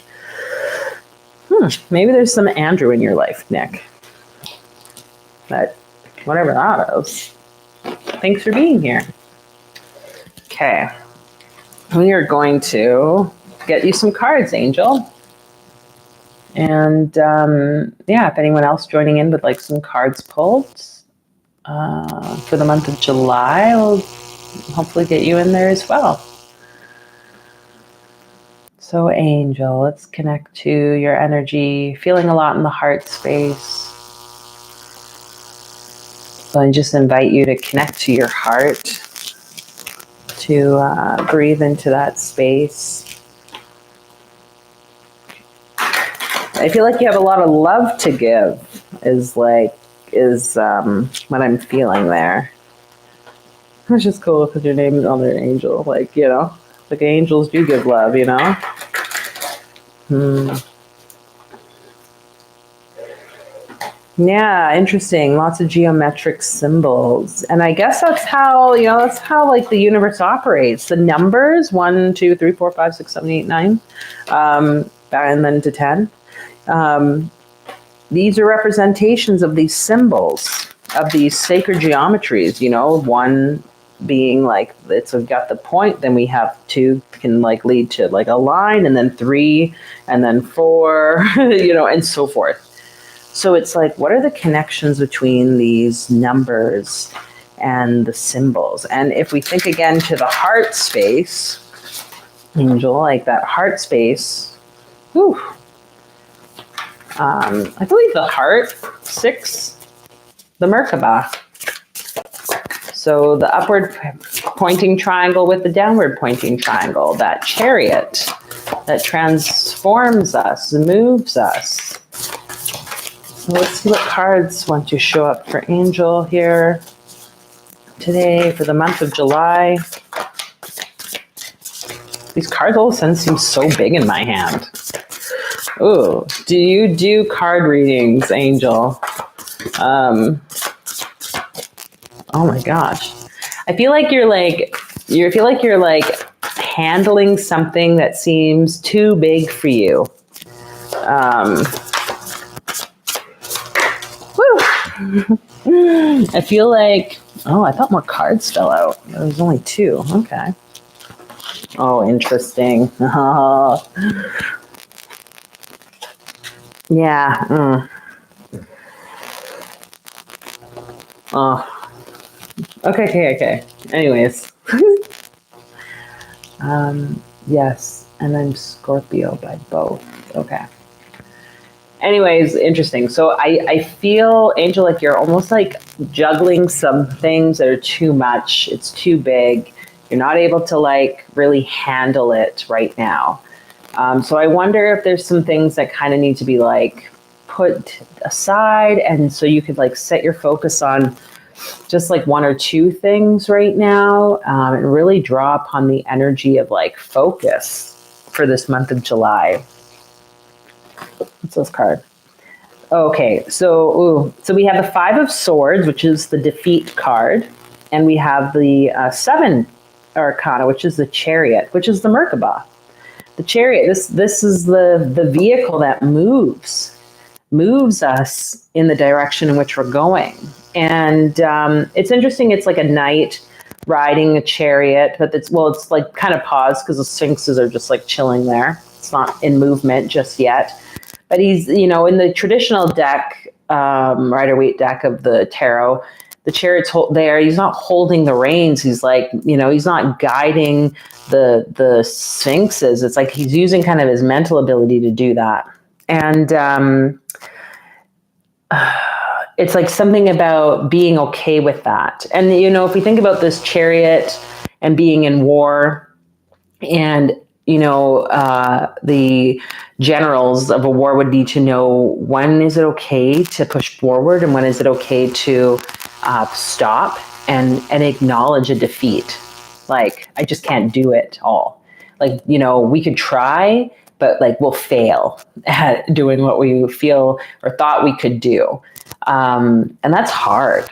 Maybe there's some Andrew in your life, Nick. But whatever that is. Thanks for being here. Okay. We are going to get you some cards, Angel. And if anyone else joining in would like some cards pulled for the month of July, I'll hopefully get you in there as well. So, Angel, let's connect to your energy, feeling a lot in the heart space. So I just invite you to connect to your heart, to breathe into that space. I feel like you have a lot of love to give, is what I'm feeling there. Which is cool because your name is on there, Angel. Like, like angels do give love, Yeah, interesting. Lots of geometric symbols. And I guess that's how like the universe operates. The numbers, 1, 2, 3, 4, 5, 6, 7, 8, 9, and then to 10. These are representations of these symbols, of these sacred geometries, 1 being like, it's got the point, then we have 2 can like lead to like a line, and then 3, and then 4, and so forth. So it's like, what are the connections between these numbers and the symbols? And if we think again to the heart space, Angel, like that heart space, I believe the heart, 6, the Merkaba. So the upward pointing triangle with the downward pointing triangle, that chariot that transforms us, moves us. So let's see what cards want to show up for Angel here today for the month of July. These cards all of a sudden seem so big in my hand. Ooh, do you do card readings, Angel? Oh my gosh. I feel like you're handling something that seems too big for you. I feel like, I thought more cards fell out. There was only 2. Okay. Oh, interesting. Yeah. Oh. Okay. Anyways. Yes. And I'm Scorpio by both. Okay. Anyways, interesting. So I feel, Angel, like you're almost like juggling some things that are too much. It's too big. You're not able to like really handle it right now. So I wonder if there's some things that kind of need to be like put aside. And so you could like set your focus on just like 1 or 2 things right now, and really draw upon the energy of like focus for this month of July. What's this card? Okay, so we have the 5 of Swords, which is the defeat card, and we have the 7 Arcana, which is the Chariot, which is the Merkaba. The Chariot. This is the vehicle that moves us in the direction in which we're going, and it's interesting. It's like a knight riding a chariot, but it's like kind of paused because the sphinxes are just like chilling there. It's not in movement just yet. But he's, in the traditional deck, Rider-Waite deck of the tarot, the chariot's there. He's not holding the reins. He's like, he's not guiding the sphinxes. It's like he's using kind of his mental ability to do that. And it's like something about being okay with that. And, if we think about this chariot and being in war and, the generals of a war would need to know, when is it okay to push forward and when is it okay to stop and acknowledge a defeat. Like, I just can't do it all. Like, we could try, but like we'll fail at doing what we feel or thought we could do. And that's hard.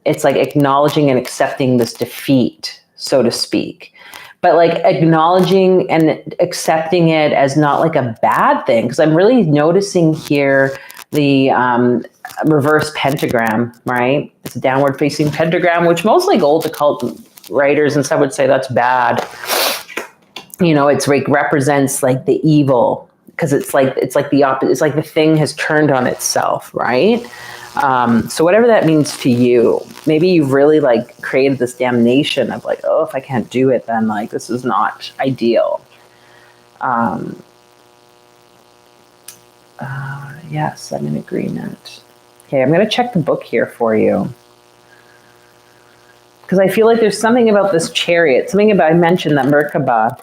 It's like acknowledging and accepting this defeat, so to speak. But like acknowledging and accepting it as not like a bad thing. Because I'm really noticing here the reverse pentagram, right? It's a downward facing pentagram, which most like old occult writers and stuff would say that's bad. It's like represents like the evil, because it's like the opposite. It's like the thing has turned on itself, right? So whatever that means to you, maybe you've really like created this damnation of like, oh, if I can't do it, then like this is not ideal. Yes, I'm in agreement. Okay, I'm going to check the book here for you, because I feel like there's something about this chariot, I mentioned that Merkaba,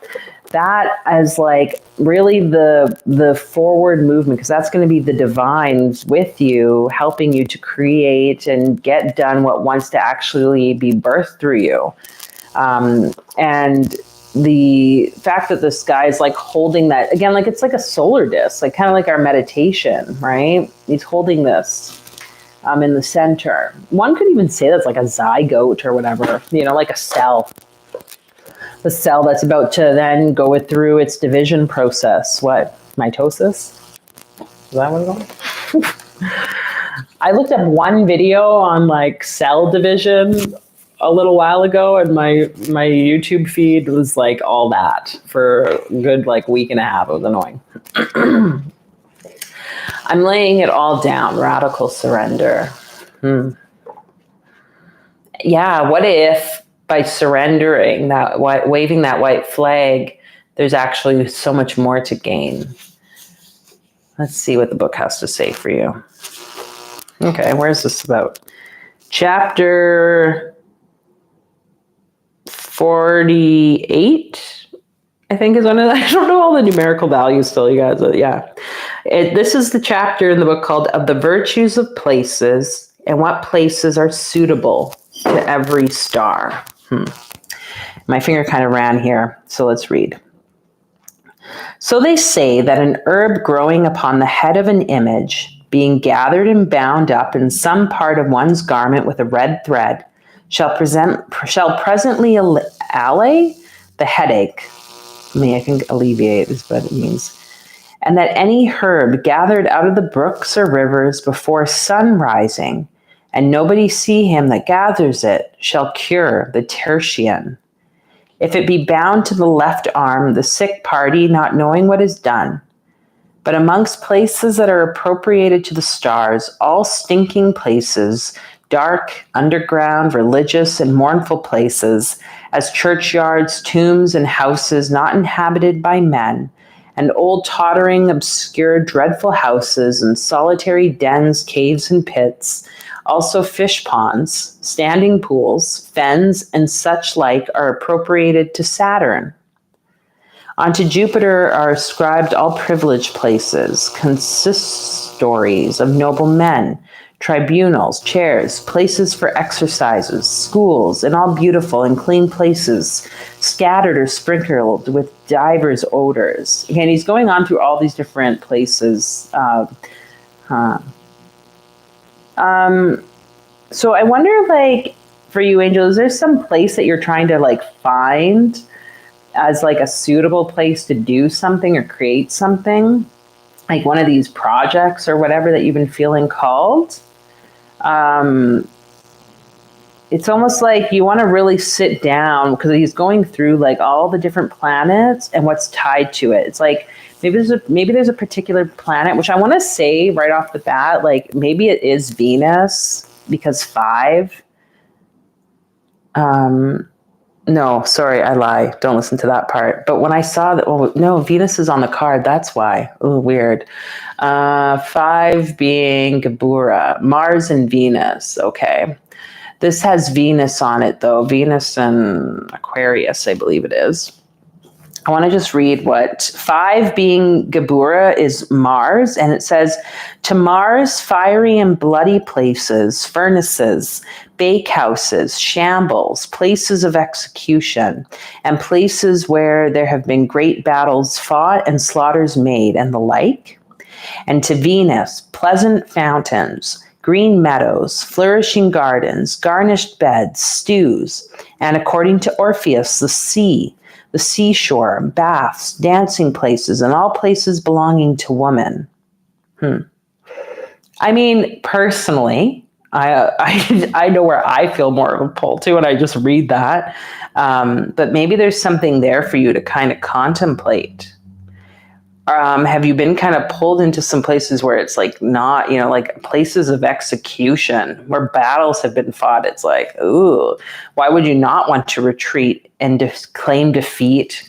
that as like really the forward movement, because that's going to be the divines with you, helping you to create and get done what wants to actually be birthed through you. And the fact that this guy is like holding that, again, like it's like a solar disc, like kind of like our meditation, right? He's holding this in the center. One could even say that's like a zygote or whatever, like a cell. The cell that's about to then go through its division process. What? Mitosis? Is that what it's called? I looked up one video on like cell division a little while ago, and my YouTube feed was like all that for a good like week and a half. It was annoying. I'm laying it all down. Radical surrender. Yeah, what if by surrendering that, waving that white flag, there's actually so much more to gain? Let's see what the book has to say for you. Okay, where's this about? Chapter 48, I think is one of the, I don't know all the numerical values still, you guys. Yeah. This is the chapter in the book called Of the Virtues of Places and What Places Are Suitable to Every Star. My finger kind of ran here, so let's read. So they say that an herb growing upon the head of an image, being gathered and bound up in some part of one's garment with a red thread, shall presently allay the headache. I can alleviate is what it means. And that any herb gathered out of the brooks or rivers before sun rising, and nobody see him that gathers it, shall cure the tertian. If it be bound to the left arm, the sick party not knowing what is done. But amongst places that are appropriated to the stars, all stinking places, dark, underground, religious, and mournful places, as churchyards, tombs, and houses not inhabited by men, and old tottering, obscure, dreadful houses, and solitary dens, caves, and pits, also fish ponds, standing pools, fens, and such like are appropriated to Saturn. Unto Jupiter are ascribed all privileged places, consistories of noble men, tribunals, chairs, places for exercises, schools, and all beautiful and clean places, scattered or sprinkled with divers odors. Again, he's going on through all these different places. So I wonder, like, for you, Angel, is there some place that you're trying to, like, find as, like, a suitable place to do something or create something? Like one of these projects or whatever that you've been feeling called? It's almost like you want to really sit down, because he's going through, like, all the different planets and what's tied to it. It's like, maybe there's a particular planet, which I want to say right off the bat, like maybe it is Venus, because 5. No, sorry, I lie. Don't listen to that part. But when I saw that, oh no, Venus is on the card. That's why. Oh, weird. 5 being Gabura, Mars and Venus. Okay. This has Venus on it though. Venus and Aquarius, I believe it is. I want to just read what 5 being Gebura is Mars. And it says, to Mars, fiery and bloody places, furnaces, bakehouses, shambles, places of execution, and places where there have been great battles fought and slaughters made, and the like. And to Venus, pleasant fountains, green meadows, flourishing gardens, garnished beds, stews, and according to Orpheus, the sea, the seashore, baths, dancing places, and all places belonging to woman. I mean, personally, I know where I feel more of a pull to, and I just read that. But maybe there's something there for you to kind of contemplate. Have you been kind of pulled into some places where it's like not, like places of execution where battles have been fought? It's like, ooh, why would you not want to retreat and claim defeat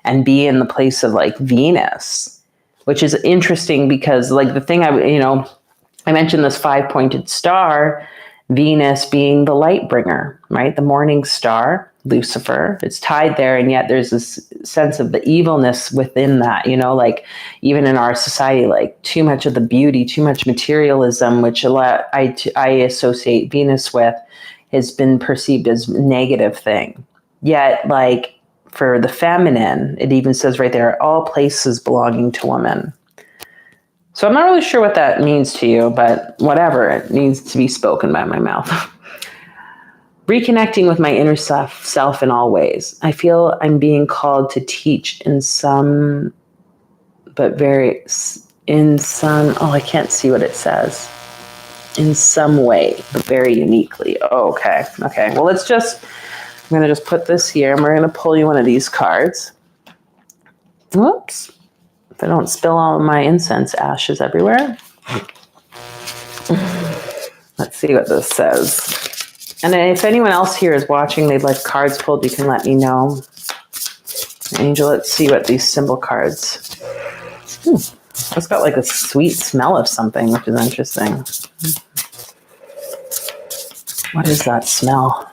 and be in the place of like Venus, which is interesting because like the thing I mentioned this 5-pointed star, Venus being the light bringer, right? The morning star. Lucifer, it's tied there, and yet there's this sense of the evilness within that, like even in our society, like too much of the beauty, too much materialism, which I associate Venus with, has been perceived as a negative thing. Yet, like for the feminine, it even says right there, all places belonging to woman. So I'm not really sure what that means to you, but whatever, it needs to be spoken by my mouth. Reconnecting with my inner self in all ways. I feel I'm being called to teach in some, I can't see what it says. In some way, but very uniquely. Oh, okay. Well, I'm going to just put this here, and we're going to pull you one of these cards. Whoops. If I don't spill all of my incense ashes everywhere. Let's see what this says. And if anyone else here is watching, they'd like cards pulled, you can let me know. Angel, let's see what these symbol cards. It's got like a sweet smell of something, which is interesting. What is that smell?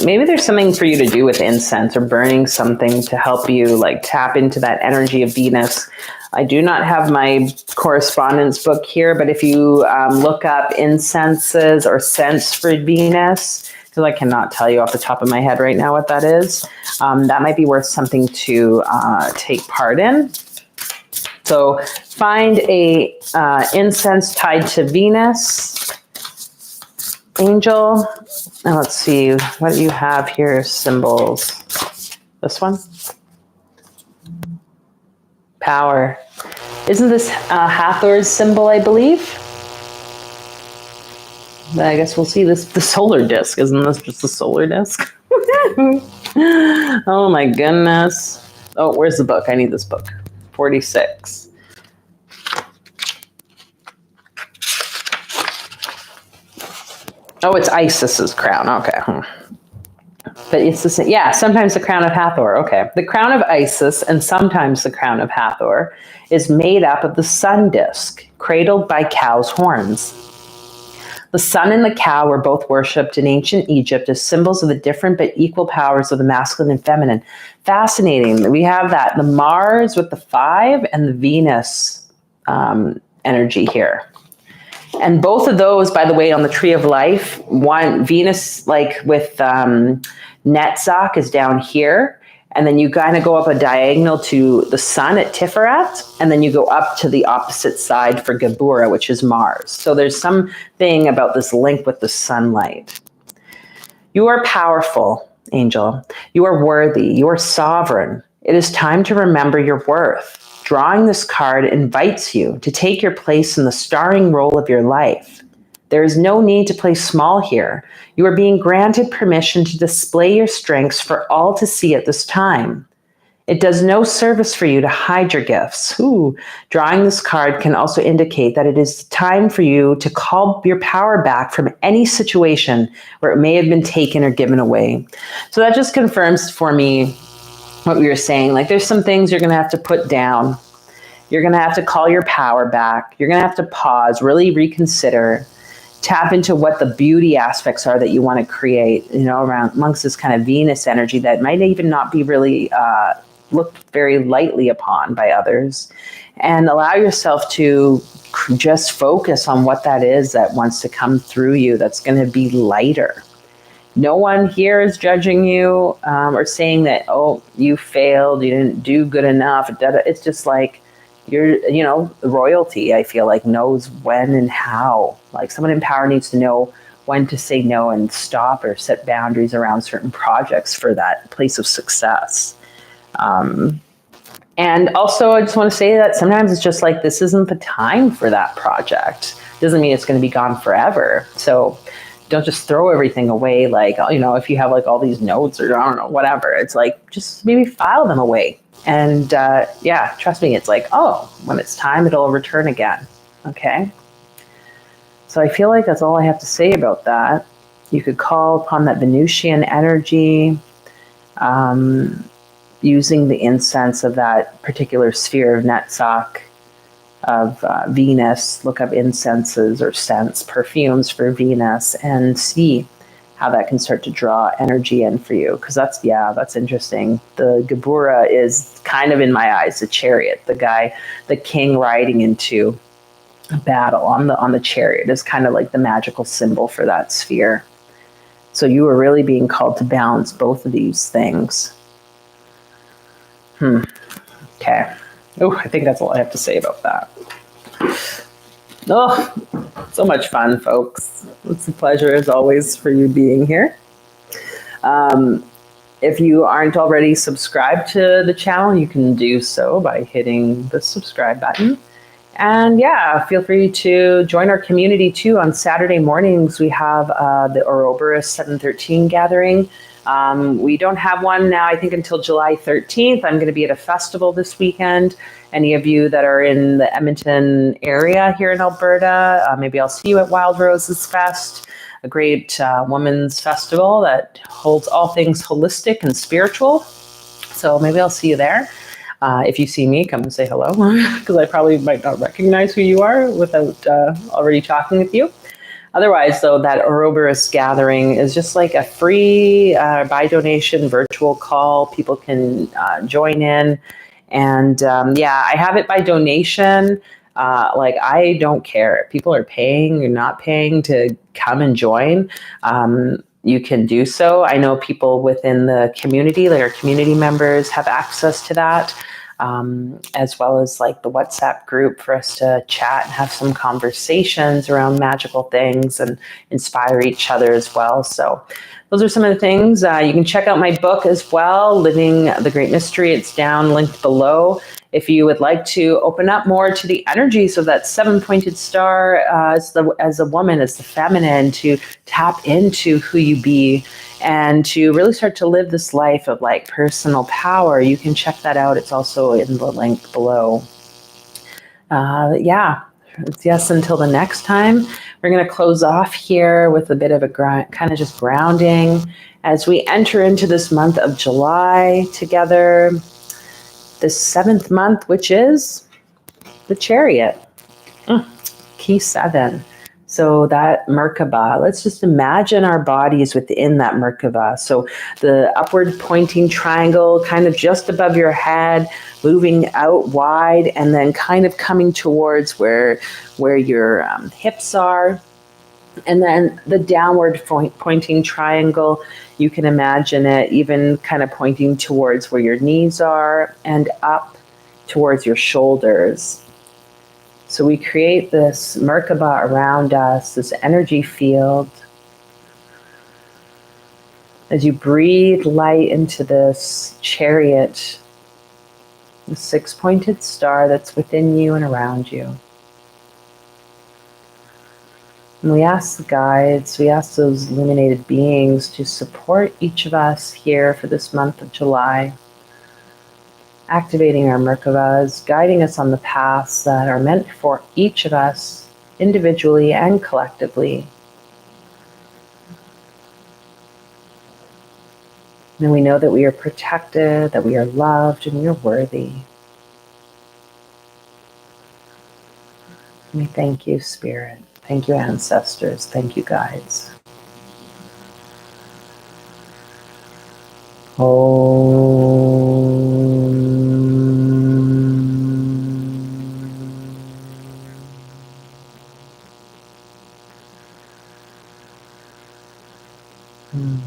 Maybe there's something for you to do with incense or burning something to help you like tap into that energy of Venus. I do not have my correspondence book here, but if you look up incenses or scents for Venus, because I cannot tell you off the top of my head right now what that is, that might be worth something to take part in. So find a incense tied to Venus, Angel. Now let's see, what do you have here? Symbols. This one? Power. Isn't this Hathor's symbol, I believe? But I guess we'll see the solar disk. Isn't this just the solar disk? Oh my goodness. Oh, where's the book? I need this book. 46. Oh, it's Isis's crown. Okay. But it's the same. Yeah, sometimes the crown of Hathor. Okay. The crown of Isis and sometimes the crown of Hathor is made up of the sun disk, cradled by cow's horns. The sun and the cow were both worshipped in ancient Egypt as symbols of the different but equal powers of the masculine and feminine. Fascinating. We have that, the Mars with the 5 and the Venus energy here. And both of those, by the way, on the Tree of Life, one Venus, like with Netzach, is down here. And then you kind of go up a diagonal to the sun at Tiferet. And then you go up to the opposite side for Gebura, which is Mars. So there's something about this link with the sunlight. You are powerful, Angel. You are worthy. You are sovereign. It is time to remember your worth. Drawing this card invites you to take your place in the starring role of your life. There is no need to play small here. You are being granted permission to display your strengths for all to see at this time. It does no service for you to hide your gifts. Drawing this card can also indicate that it is time for you to call your power back from any situation where it may have been taken or given away. So that just confirms for me what we were saying. Like, there's some things you're going to have to put down. You're going to have to call your power back. You're going to have to pause, really reconsider, tap into what the beauty aspects are that you want to create, around amongst this kind of Venus energy that might even not be really looked very lightly upon by others, and allow yourself to just focus on what that is that wants to come through you that's going to be lighter. No one here is judging you or saying that, oh, you failed, you didn't do good enough. It's just like you're, royalty, I feel like, knows when and how. Like someone in power needs to know when to say no and stop or set boundaries around certain projects for that place of success. And also, I just want to say that sometimes it's just like, this isn't the time for that project. Doesn't mean it's going to be gone forever. So don't just throw everything away. Like, if you have like all these notes or I don't know, whatever, it's like, just maybe file them away. And trust me, it's like, oh, when it's time, it'll return again. Okay. So I feel like that's all I have to say about that. You could call upon that Venusian energy, using the incense of that particular sphere of Netzach of Venus. Look up incenses or scents, perfumes for Venus, and see how that can start to draw energy in for you. Because that's interesting. The Gebura is kind of, in my eyes, the chariot. The king riding into a battle on the chariot is kind of like the magical symbol for that sphere. So you are really being called to balance both of these things. Okay. Oh, I think that's all I have to say about that. Oh, so much fun, folks. It's a pleasure, as always, for you being here. If you aren't already subscribed to the channel, you can do so by hitting the subscribe button. And feel free to join our community too. On Saturday mornings, we have the Ouroboros 713 gathering. We don't have one now, I think, until July 13th. I'm going to be at a festival this weekend. Any of you that are in the Edmonton area here in Alberta, maybe I'll see you at Wild Roses Fest, a great women's festival that holds all things holistic and spiritual. So maybe I'll see you there. If you see me, come and say hello, because I probably might not recognize who you are without already talking with you. Otherwise, though, that Ouroboros gathering is just like a free, by donation virtual call. People can join in. And I have it by donation. I don't care. If people are paying or not paying to come and join, you can do so. I know people within the community, like our community members, have access to that. As well as like the WhatsApp group for us to chat and have some conversations around magical things and inspire each other as well. So those are some of the things. You can check out my book as well, Living the Great Mystery. It's down, linked below. If you would like to open up more to the energies of that 7-pointed star as a woman, as the feminine, to tap into who you be and to really start to live this life of like personal power, you can check that out. It's also in the link below. Yes, until the next time, we're going to close off here with a bit of a kind of just grounding as we enter into this month of July together. The 7th month, which is the Chariot, key 7. So that Merkaba, let's just imagine our bodies within that Merkaba. So the upward pointing triangle kind of just above your head, moving out wide, and then kind of coming towards where your hips are. And then the downward pointing triangle, you can imagine it even kind of pointing towards where your knees are and up towards your shoulders. So we create this Merkaba around us, this energy field. As you breathe light into this chariot, the 6-pointed star that's within you and around you. And we ask the guides, we ask those illuminated beings to support each of us here for this month of July, activating our Merkabas, guiding us on the paths that are meant for each of us individually and collectively. And we know that we are protected, that we are loved, and we are worthy. We thank you, Spirit. Thank you, ancestors. Thank you, guides.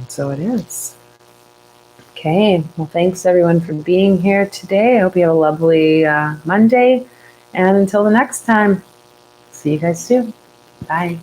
So it is. Okay. Well, thanks everyone for being here today. I hope you have a lovely Monday. And until the next time, see you guys soon. Bye.